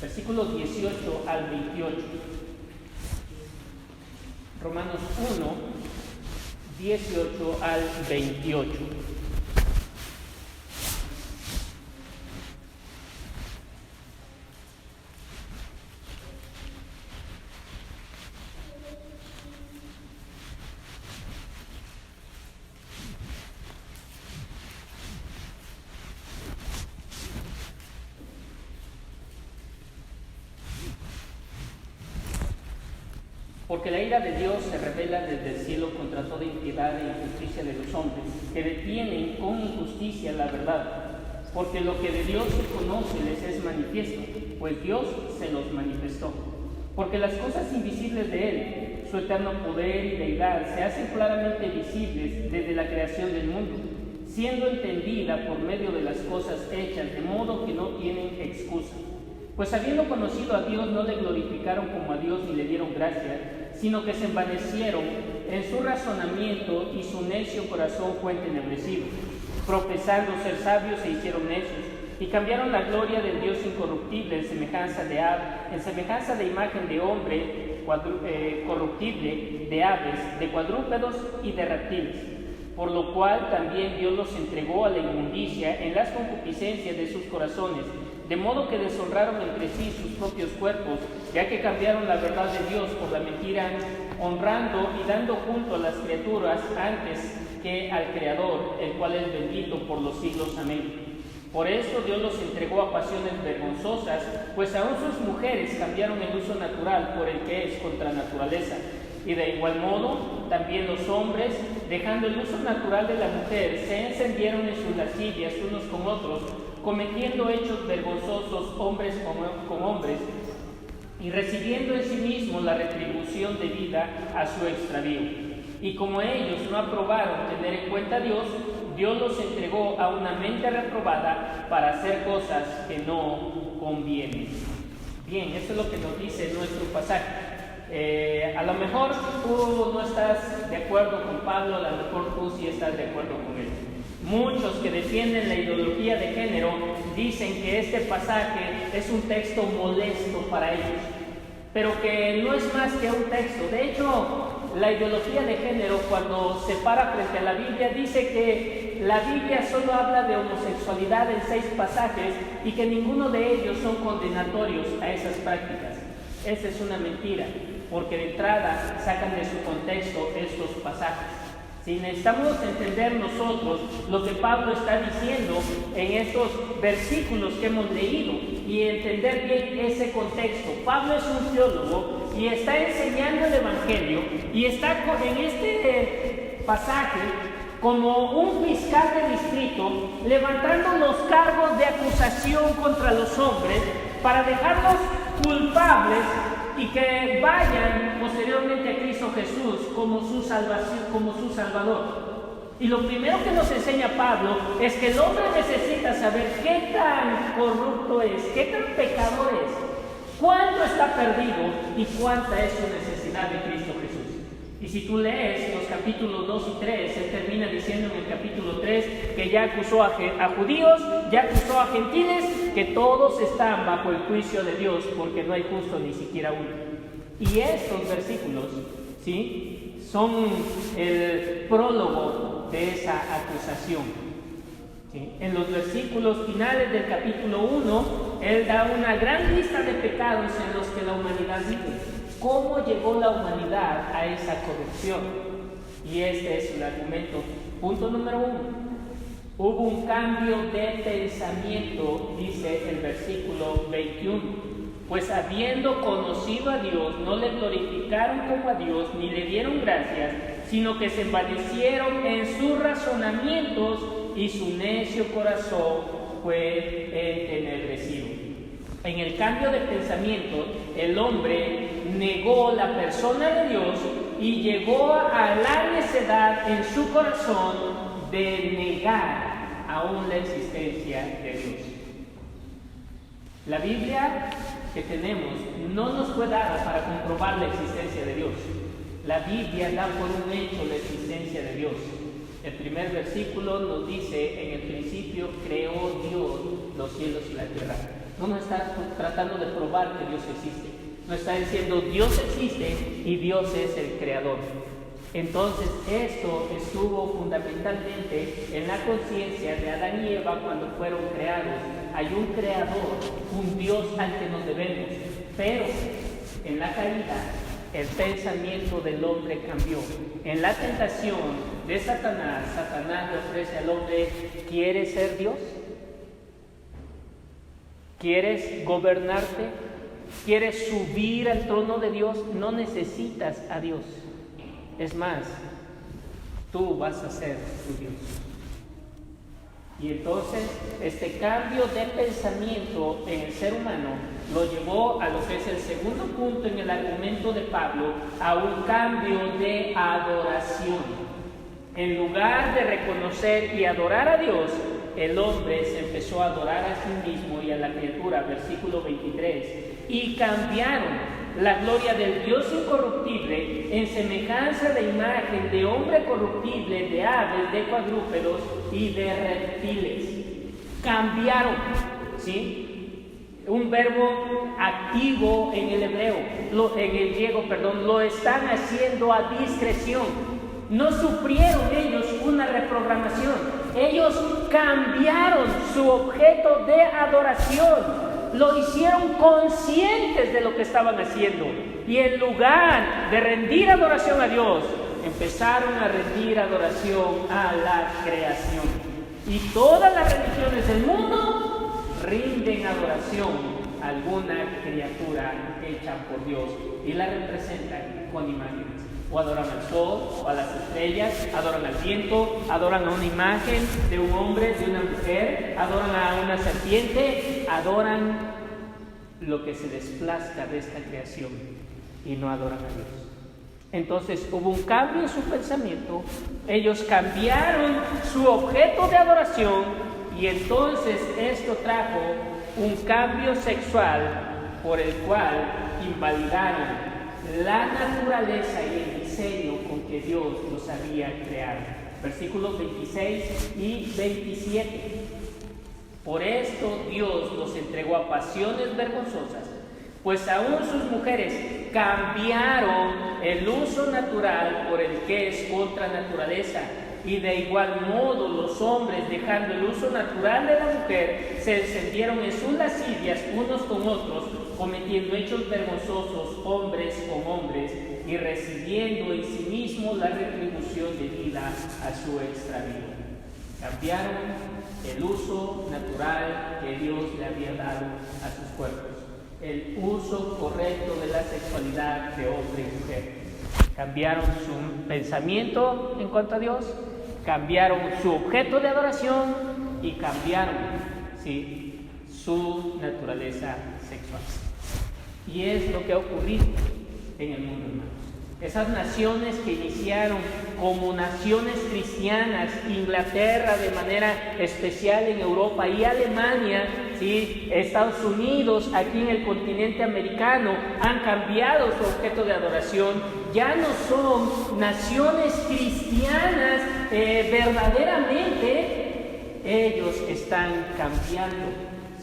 S2: versículos 18 al 28. Romanos 1, 18 al 28. Porque la ira de Dios se revela desde el cielo contra toda impiedad e injusticia de los hombres, que detienen con injusticia la verdad. Porque lo que de Dios se conoce les es manifiesto, pues Dios se los manifestó. Porque las cosas invisibles de Él, su eterno poder y deidad, se hacen claramente visibles desde la creación del mundo, siendo entendida por medio de las cosas hechas, de modo que no tienen excusa. Pues habiendo conocido a Dios, no le glorificaron como a Dios ni le dieron gracia, sino que se envanecieron en su razonamiento y su necio corazón fue entenebrecido. Profesando ser sabios se hicieron necios y cambiaron la gloria del Dios incorruptible en semejanza de imagen de hombre corruptible, de aves, de cuadrúpedos y de reptiles. Por lo cual también Dios los entregó a la inmundicia en las concupiscencias de sus corazones, de modo que deshonraron entre sí sus propios cuerpos, ya que cambiaron la verdad de Dios por la mentira, honrando y dando culto a las criaturas antes que al Creador, el cual es bendito por los siglos. Amén. Por esto Dios los entregó a pasiones vergonzosas, pues aún sus mujeres cambiaron el uso natural por el que es contra naturaleza. Y de igual modo, también los hombres, dejando el uso natural de la mujer, se encendieron en sus lascivias unos con otros, cometiendo hechos vergonzosos hombres con hombres, y recibiendo en sí mismos la retribución debida a su extravío. Y como ellos no aprobaron tener en cuenta a Dios, Dios los entregó a una mente reprobada para hacer cosas que no convienen. Bien, eso es lo que nos dice nuestro pasaje. A lo mejor tú no estás de acuerdo con Pablo, a lo mejor tú sí estás de acuerdo con él. Muchos que defienden la ideología de género dicen que este pasaje es un texto molesto para ellos, pero que no es más que un texto. De hecho, la ideología de género, cuando se para frente a la Biblia, dice que la Biblia solo habla de homosexualidad en 6 pasajes y que ninguno de ellos son condenatorios a esas prácticas. Esa es una mentira, porque de entrada sacan de su contexto estos pasajes. Si necesitamos entender nosotros lo que Pablo está diciendo en estos versículos que hemos leído y entender bien ese contexto. Pablo es un teólogo y está enseñando el Evangelio y está en este pasaje como un fiscal de distrito levantando los cargos de acusación contra los hombres para dejarlos culpables y que vayan posteriormente a Cristo Jesús como su salvación, como su Salvador. Y lo primero que nos enseña Pablo es que el hombre necesita saber qué tan corrupto es, qué tan pecador es, cuánto está perdido y cuánta es su necesidad de Cristo Jesús. Y si tú lees los capítulos 2 y 3, él termina diciendo en el capítulo 3 que ya acusó a judíos, ya acusó a gentiles, que todos están bajo el juicio de Dios porque no hay justo ni siquiera uno. Y estos versículos, ¿sí?, son el prólogo de esa acusación. ¿Sí? En los versículos finales del capítulo 1, él da una gran lista de pecados en los que la humanidad vive. ¿Cómo llegó la humanidad a esa corrupción? Y este es el argumento. Punto número 1. Hubo un cambio de pensamiento, dice el versículo 21. Pues habiendo conocido a Dios, no le glorificaron como a Dios, ni le dieron gracias, sino que se envanecieron en sus razonamientos y su necio corazón fue entenebrecido. En el cambio de pensamiento, el hombre negó la persona de Dios y llegó a la necedad en su corazón de negar aún la existencia de Dios. La Biblia que tenemos no nos fue dada para comprobar la existencia de Dios. La Biblia da por un hecho la existencia de Dios. El primer versículo nos dice: en el principio creó Dios los cielos y la tierra. No nos está tratando de probar que Dios existe. Nos está diciendo Dios existe y Dios es el creador. Entonces esto estuvo fundamentalmente en la conciencia de Adán y Eva cuando fueron creados. Hay un creador, un Dios al que nos debemos. Pero en la caída el pensamiento del hombre cambió. En la tentación de Satanás, Satanás le ofrece al hombre: ¿quieres ser Dios? ¿Quieres gobernarte? ¿Quieres subir al trono de Dios? No necesitas a Dios. Es más, tú vas a ser tu Dios. Y entonces este cambio de pensamiento en el ser humano lo llevó a lo que es el segundo punto en el argumento de Pablo, a un cambio de adoración. En lugar de reconocer y adorar a Dios, el hombre se empezó a adorar a sí mismo y a la criatura, versículo 23, y cambiaron la gloria del Dios incorruptible en semejanza de imagen de hombre corruptible, de aves, de cuadrúpedos y de reptiles. Cambiaron, ¿sí? Un verbo activo en el hebreo, en el griego, lo están haciendo a discreción. No sufrieron ellos una reprogramación. Ellos cambiaron su objeto de adoración. Lo hicieron conscientes de lo que estaban haciendo. Y en lugar de rendir adoración a Dios, empezaron a rendir adoración a la creación. Y todas las religiones del mundo rinden adoración a alguna criatura hecha por Dios y la representan con imágenes. O adoran al sol, o a las estrellas, adoran al viento, adoran a una imagen de un hombre, de una mujer, adoran a una serpiente, adoran lo que se desplazca de esta creación y no adoran a Dios. Entonces hubo un cambio en su pensamiento, ellos cambiaron su objeto de adoración y entonces esto trajo un cambio sexual por el cual invalidaron la naturaleza y el diseño con que Dios los había creado. Versículos 26 y 27. Por esto Dios los entregó a pasiones vergonzosas, pues aún sus mujeres cambiaron el uso natural por el que es contra naturaleza. Y de igual modo los hombres, dejando el uso natural de la mujer, se encendieron en sus lascivias unos con otros, cometiendo hechos vergonzosos hombres con hombres, y recibiendo en sí mismos la retribución debida a su extravío. Cambiaron el uso natural que Dios le había dado a sus cuerpos, el uso correcto de la sexualidad de hombre y mujer. Cambiaron su pensamiento en cuanto a Dios, cambiaron su objeto de adoración y cambiaron, ¿sí?, su naturaleza sexual. Y es lo que ha ocurrido en el mundo, hermanos. Esas naciones que iniciaron como naciones cristianas, Inglaterra de manera especial en Europa y Alemania, ¿sí?, Estados Unidos aquí en el continente americano, han cambiado su objeto de adoración. Ya no son naciones cristianas verdaderamente. Ellos están cambiando,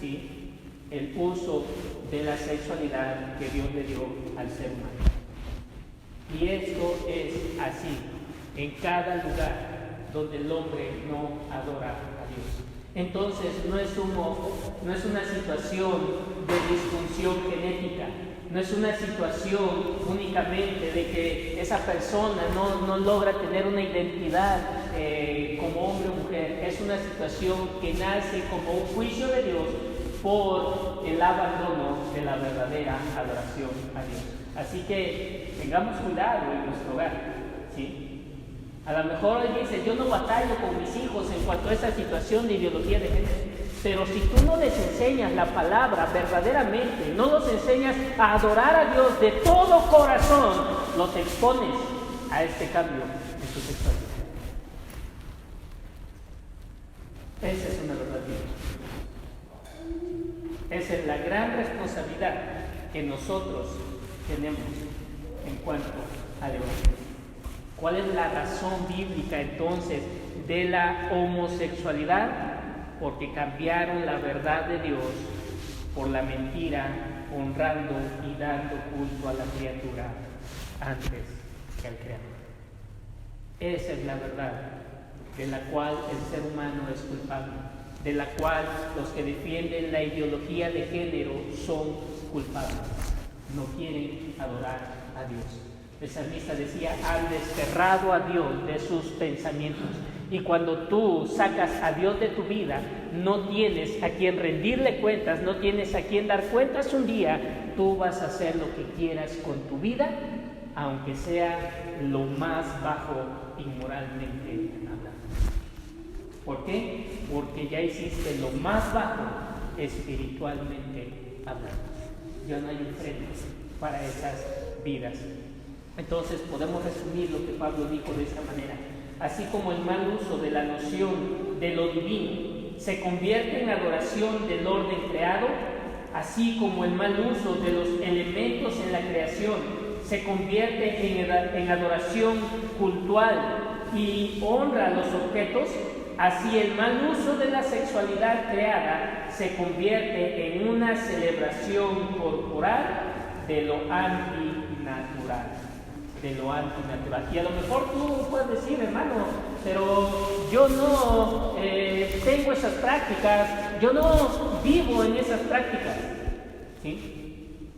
S2: ¿sí?, el uso de la sexualidad que Dios le dio al ser humano. Y esto es así en cada lugar donde el hombre no adora a Dios. Entonces no es una situación de disfunción genética, no es una situación únicamente de que esa persona no logra tener una identidad como hombre o mujer. Es una situación que nace como un juicio de Dios por el abandono de la verdadera adoración a Dios. Así que tengamos cuidado en nuestro hogar, ¿sí? A lo mejor hoy dices, yo no batallo con mis hijos en cuanto a esa situación de ideología de género, pero si tú no les enseñas la palabra verdaderamente, no los enseñas a adorar a Dios de todo corazón, los expones a este cambio en su sexualidad. Esa es una verdad bíblica. Esa es la gran responsabilidad que nosotros tenemos en cuanto al Evangelio. ¿Cuál es la razón bíblica entonces de la homosexualidad? Porque cambiaron la verdad de Dios por la mentira, honrando y dando culto a la criatura antes que al Creador. Esa es la verdad de la cual el ser humano es culpable, de la cual los que defienden la ideología de género son culpables. No quieren adorar a Dios. El salmista decía, han desterrado a Dios de sus pensamientos. Y cuando tú sacas a Dios de tu vida, no tienes a quien rendirle cuentas, no tienes a quien dar cuentas un día, tú vas a hacer lo que quieras con tu vida, aunque sea lo más bajo inmoralmente hablando. ¿Por qué? Porque ya hiciste lo más bajo espiritualmente hablando. Ya no hay un freno para esas vidas. Entonces podemos resumir lo que Pablo dijo de esta manera. Así como el mal uso de la noción de lo divino se convierte en adoración del orden creado, así como el mal uso de los elementos en la creación se convierte en adoración cultual y honra a los objetos, así el mal uso de la sexualidad creada se convierte en una celebración corporal de lo antinatural. Y a lo mejor tú puedes decir, hermano, pero yo no tengo esas prácticas, yo no vivo en esas prácticas, ¿sí?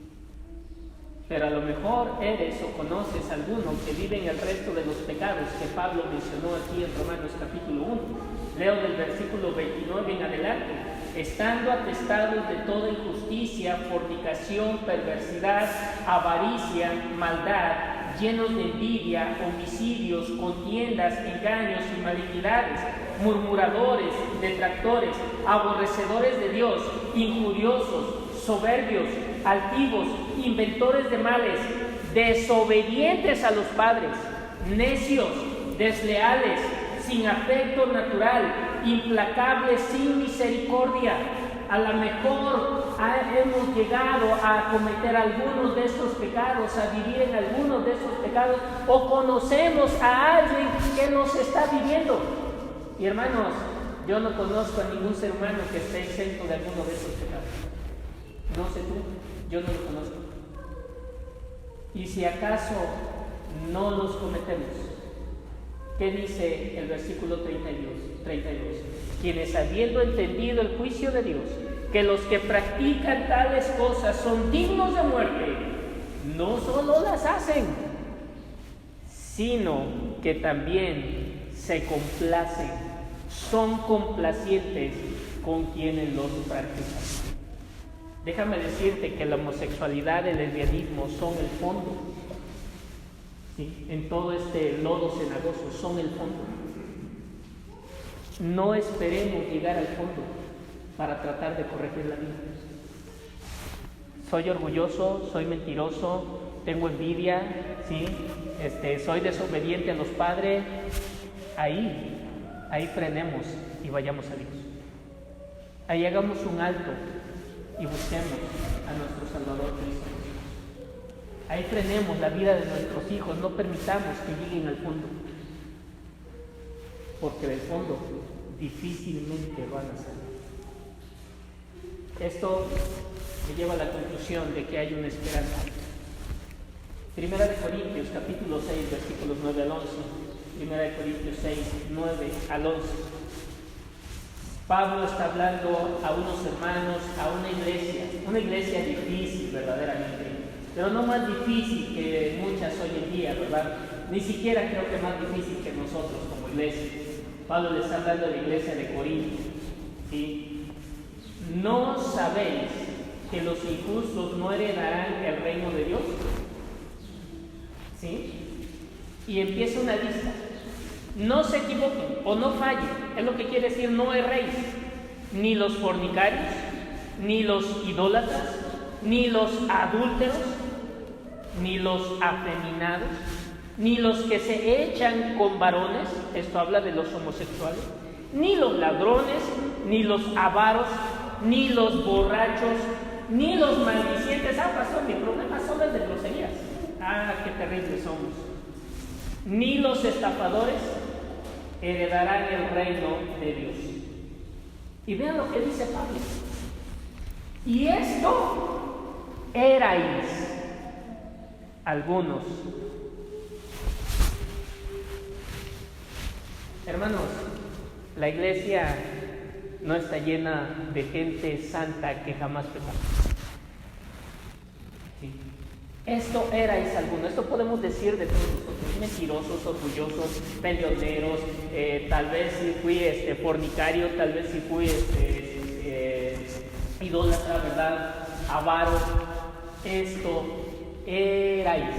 S2: Pero a lo mejor eres o conoces a alguno que vive en el resto de los pecados que Pablo mencionó aquí en Romanos capítulo 1. Leo del versículo 29 en adelante. Estando atestados de toda injusticia, fornicación, perversidad, avaricia, maldad, llenos de envidia, homicidios, contiendas, engaños y malignidades, murmuradores, detractores, aborrecedores de Dios, injuriosos, soberbios, altivos, inventores de males, desobedientes a los padres, necios, desleales, sin afecto natural, implacables, sin misericordia. A lo mejor hemos llegado a cometer algunos de estos pecados, a vivir en algunos de estos pecados, o conocemos a alguien que los está viviendo. Y hermanos, yo no conozco a ningún ser humano que esté exento de alguno de estos pecados. No sé tú. Yo no lo conozco. Y si acaso no los cometemos, ¿qué dice el versículo 32? Quienes habiendo entendido el juicio de Dios, que los que practican tales cosas son dignos de muerte, no solo las hacen, sino que también se complacen, son complacientes con quienes los practican. Déjame decirte que la homosexualidad y el lesbianismo son el fondo. ¿Sí? En todo este lodo cenagoso son el fondo. No esperemos llegar al fondo para tratar de corregir la vida. Soy orgulloso, soy mentiroso, tengo envidia, ¿sí? Soy desobediente a los padres. Ahí frenemos y vayamos a Dios. Ahí hagamos un alto y busquemos a nuestro Salvador Cristo. Ahí frenemos la vida de nuestros hijos, no permitamos que lleguen al fondo, porque del fondo difícilmente van a salir. Esto me lleva a la conclusión de que hay una esperanza. Primera de Corintios, capítulo 6, versículos 9 al 11. Primera de Corintios 6, 9 al 11. Pablo está hablando a unos hermanos, a una iglesia difícil verdaderamente, pero no más difícil que muchas hoy en día, ¿verdad? Ni siquiera creo que más difícil que nosotros como iglesia. Pablo le está hablando a la iglesia de Corinto, ¿sí? ¿No sabéis que los injustos no heredarán el reino de Dios? ¿Sí? Y empieza una lista. No se equivoquen o no fallen, es lo que quiere decir no erréis, ni los fornicarios, ni los idólatras, ni los adúlteros, ni los afeminados, ni los que se echan con varones, esto habla de los homosexuales, ni los ladrones, ni los avaros, ni los borrachos, ni los maldicientes. Pastor, mi problema son el de groserías. Qué terribles somos. Ni los estafadores heredarán el reino de Dios. Y vean lo que dice Pablo. Y esto erais algunos. Hermanos, la iglesia no está llena de gente santa que jamás pecó. ¿Sí? Esto erais algunos. Esto podemos decir de todos nosotros: mentirosos, orgullosos, peleoneros, tal vez si fui fornicario, tal vez si fui idólatra, ¿verdad? Avaro. Esto erais.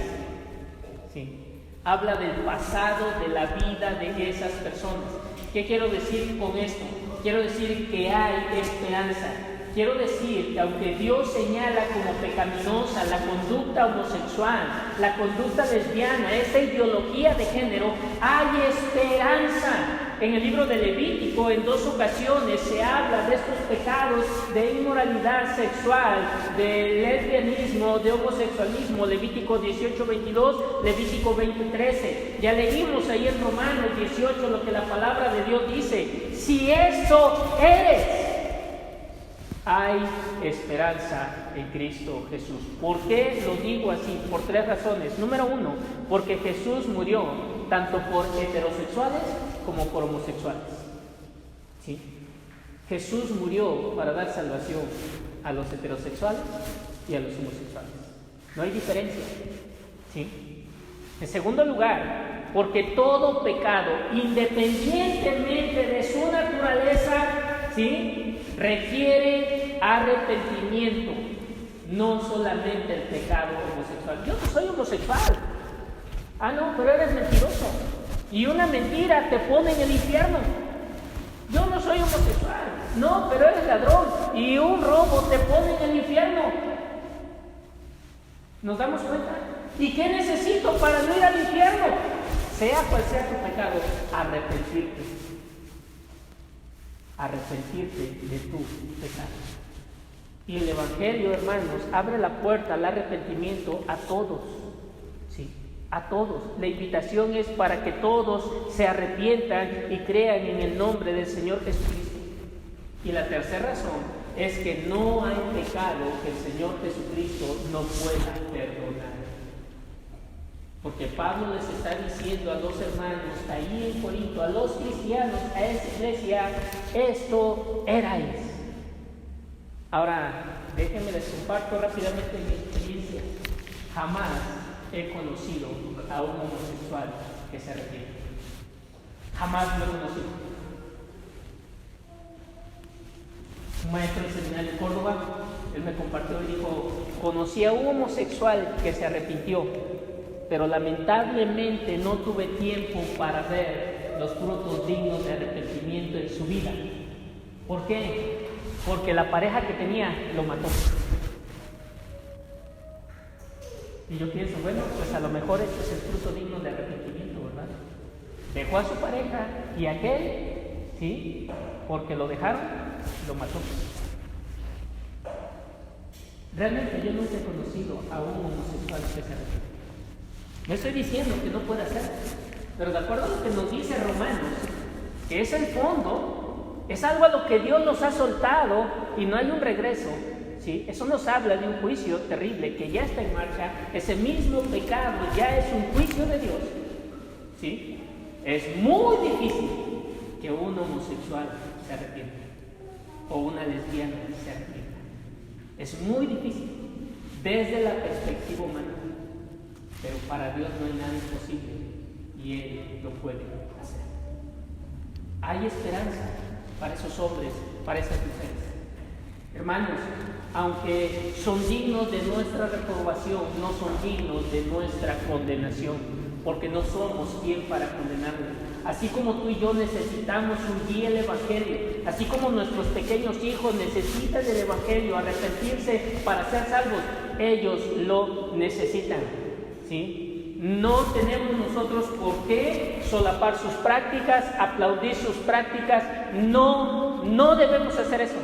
S2: ¿Sí? Habla del pasado de la vida de esas personas. ¿Qué quiero decir con esto? Quiero decir que hay esperanza. Quiero decir que aunque Dios señala como pecaminosa la conducta homosexual, la conducta lesbiana, esta ideología de género, hay esperanza. En el libro de Levítico, en 2 ocasiones se habla de estos pecados de inmoralidad sexual, de lesbianismo, de homosexualismo. Levítico 18:22, Levítico 20:13. Ya leímos ahí en Romanos 18 lo que la palabra de Dios dice: si eso eres, hay esperanza en Cristo Jesús. ¿Por qué lo digo así? Por 3 razones. Número 1, porque Jesús murió tanto por heterosexuales como por homosexuales. ¿Sí? Jesús murió para dar salvación a los heterosexuales y a los homosexuales. No hay diferencia. ¿Sí? En segundo lugar, porque todo pecado, independientemente de su naturaleza, ¿sí?, requiere arrepentimiento, no solamente el pecado homosexual. Yo no soy homosexual. No, pero eres mentiroso. Y una mentira te pone en el infierno. Yo no soy homosexual. No, pero eres ladrón. Y un robo te pone en el infierno. ¿Nos damos cuenta? ¿Y qué necesito para no ir al infierno? Sea cual sea tu pecado, arrepentirte. Arrepentirte de tu pecado. Y el Evangelio, hermanos, abre la puerta al arrepentimiento a todos. Sí, a todos. La invitación es para que todos se arrepientan y crean en el nombre del Señor Y la tercera razón es que no hay pecado que el Señor Jesucristo no pueda perdonar. Porque Pablo les está diciendo a los hermanos ahí en Corinto, a los cristianos, a esa iglesia, esto erais. Ahora, déjenme les comparto rápidamente mi experiencia. Jamás he conocido a un homosexual que se arrepiente. Jamás lo he conocido. Un maestro del seminario de Córdoba, él me compartió y dijo, conocí a un homosexual que se arrepintió, pero lamentablemente no tuve tiempo para ver los frutos dignos de arrepentimiento en su vida. ¿Por qué? Porque la pareja que tenía lo mató. Y yo pienso, bueno, pues a lo mejor este es el fruto digno de arrepentimiento, ¿verdad? Dejó a su pareja y aquel, ¿sí? Porque lo dejaron, lo mató. Realmente yo nunca he conocido a un homosexual que se arrepiente. No estoy diciendo que no pueda ser, pero de acuerdo a lo que nos dice Romanos, que es el fondo, es algo a lo que Dios nos ha soltado y no hay un regreso, ¿sí? Eso nos habla de un juicio terrible que ya está en marcha. Ese mismo pecado ya es un juicio de Dios, ¿sí? Es muy difícil que un homosexual se arrepienta o una lesbiana se arrepienta. Es muy difícil desde la perspectiva humana, pero para Dios no hay nada imposible y Él lo puede hacer. Hay esperanza para esos hombres, para esas mujeres. Hermanos, aunque son dignos de nuestra reprobación, no son dignos de nuestra condenación, porque no somos quien para condenarlos. Así como tú y yo necesitamos un guía el Evangelio, así como nuestros pequeños hijos necesitan el Evangelio, arrepentirse para ser salvos, ellos lo necesitan, ¿sí? No tenemos nosotros por qué solapar sus prácticas, aplaudir sus prácticas, no debemos hacer eso.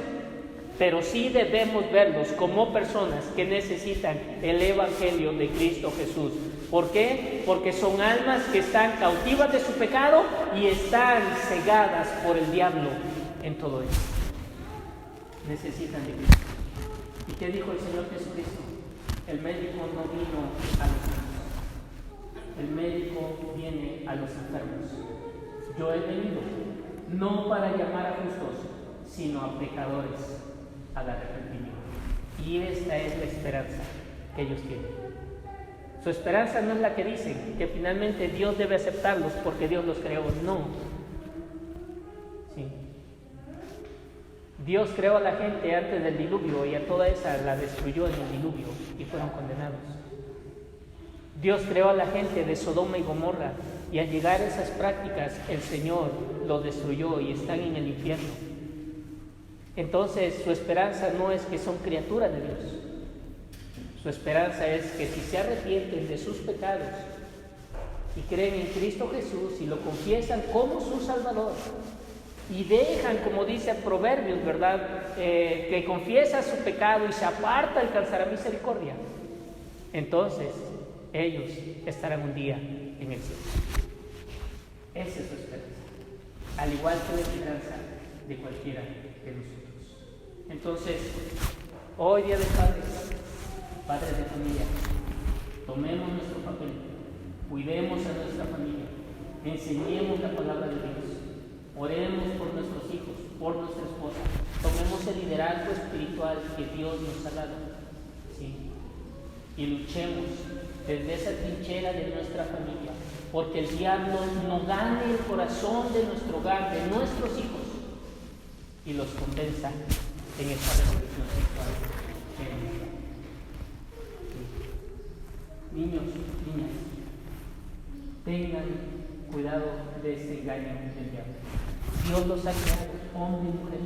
S2: Pero sí debemos verlos como personas que necesitan el Evangelio de Cristo Jesús. ¿Por qué? Porque son almas que están cautivas de su pecado y están cegadas por el diablo en todo esto. Necesitan de Cristo. ¿Y qué dijo el Señor Jesucristo? El médico no vino a los sanos. El médico viene a los enfermos. Yo he venido no para llamar a justos, sino a pecadores al arrepentimiento. Y esta es la esperanza que ellos tienen. Su esperanza no es la que dicen, que finalmente Dios debe aceptarlos porque Dios los creó. No. Sí. Dios creó a la gente antes del diluvio y a toda esa la destruyó en el diluvio y fueron condenados. Dios creó a la gente de Sodoma y Gomorra y al llegar a esas prácticas el Señor los destruyó y están en el infierno. Entonces su esperanza no es que son criaturas de Dios. Su esperanza es que si se arrepienten de sus pecados y creen en Cristo Jesús y lo confiesan como su Salvador y dejan, como dice Proverbios, ¿verdad? Que confiesa su pecado y se aparta, alcanzará misericordia. Entonces ellos estarán un día en el cielo. Esa es su esperanza, al igual que la esperanza de cualquiera de nosotros. Entonces, hoy día de padres de familia, tomemos nuestro papel, cuidemos a nuestra familia, enseñemos la palabra de Dios, oremos por nuestros hijos, por nuestra esposa, tomemos el liderazgo espiritual que Dios nos ha dado, ¿sí? Y luchemos desde esa trinchera de nuestra familia, porque el diablo no gane el corazón de nuestro hogar, de nuestros hijos, y los convenza en esta revolución sexual. Niños, niñas, tengan cuidado de este engaño del diablo. Dios los ha creado, hombre y mujer,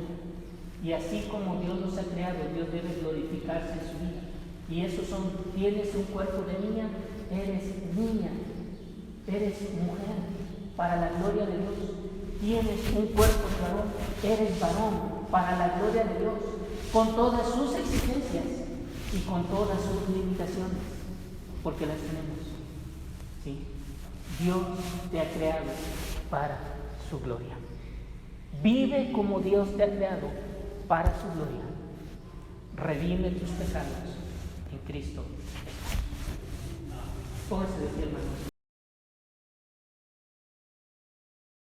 S2: y así como Dios los ha creado, Dios debe glorificarse en su vida. Y esos son, tienes un cuerpo de niña, eres mujer, para la gloria de Dios. Tienes un cuerpo de varón, eres varón, para la gloria de Dios, con todas sus exigencias y con todas sus limitaciones, porque las tenemos, ¿sí? Dios te ha creado para su gloria. Vive como Dios te ha creado para su gloria. Redime tus pecados en Cristo. Pónganse de pie, hermanos.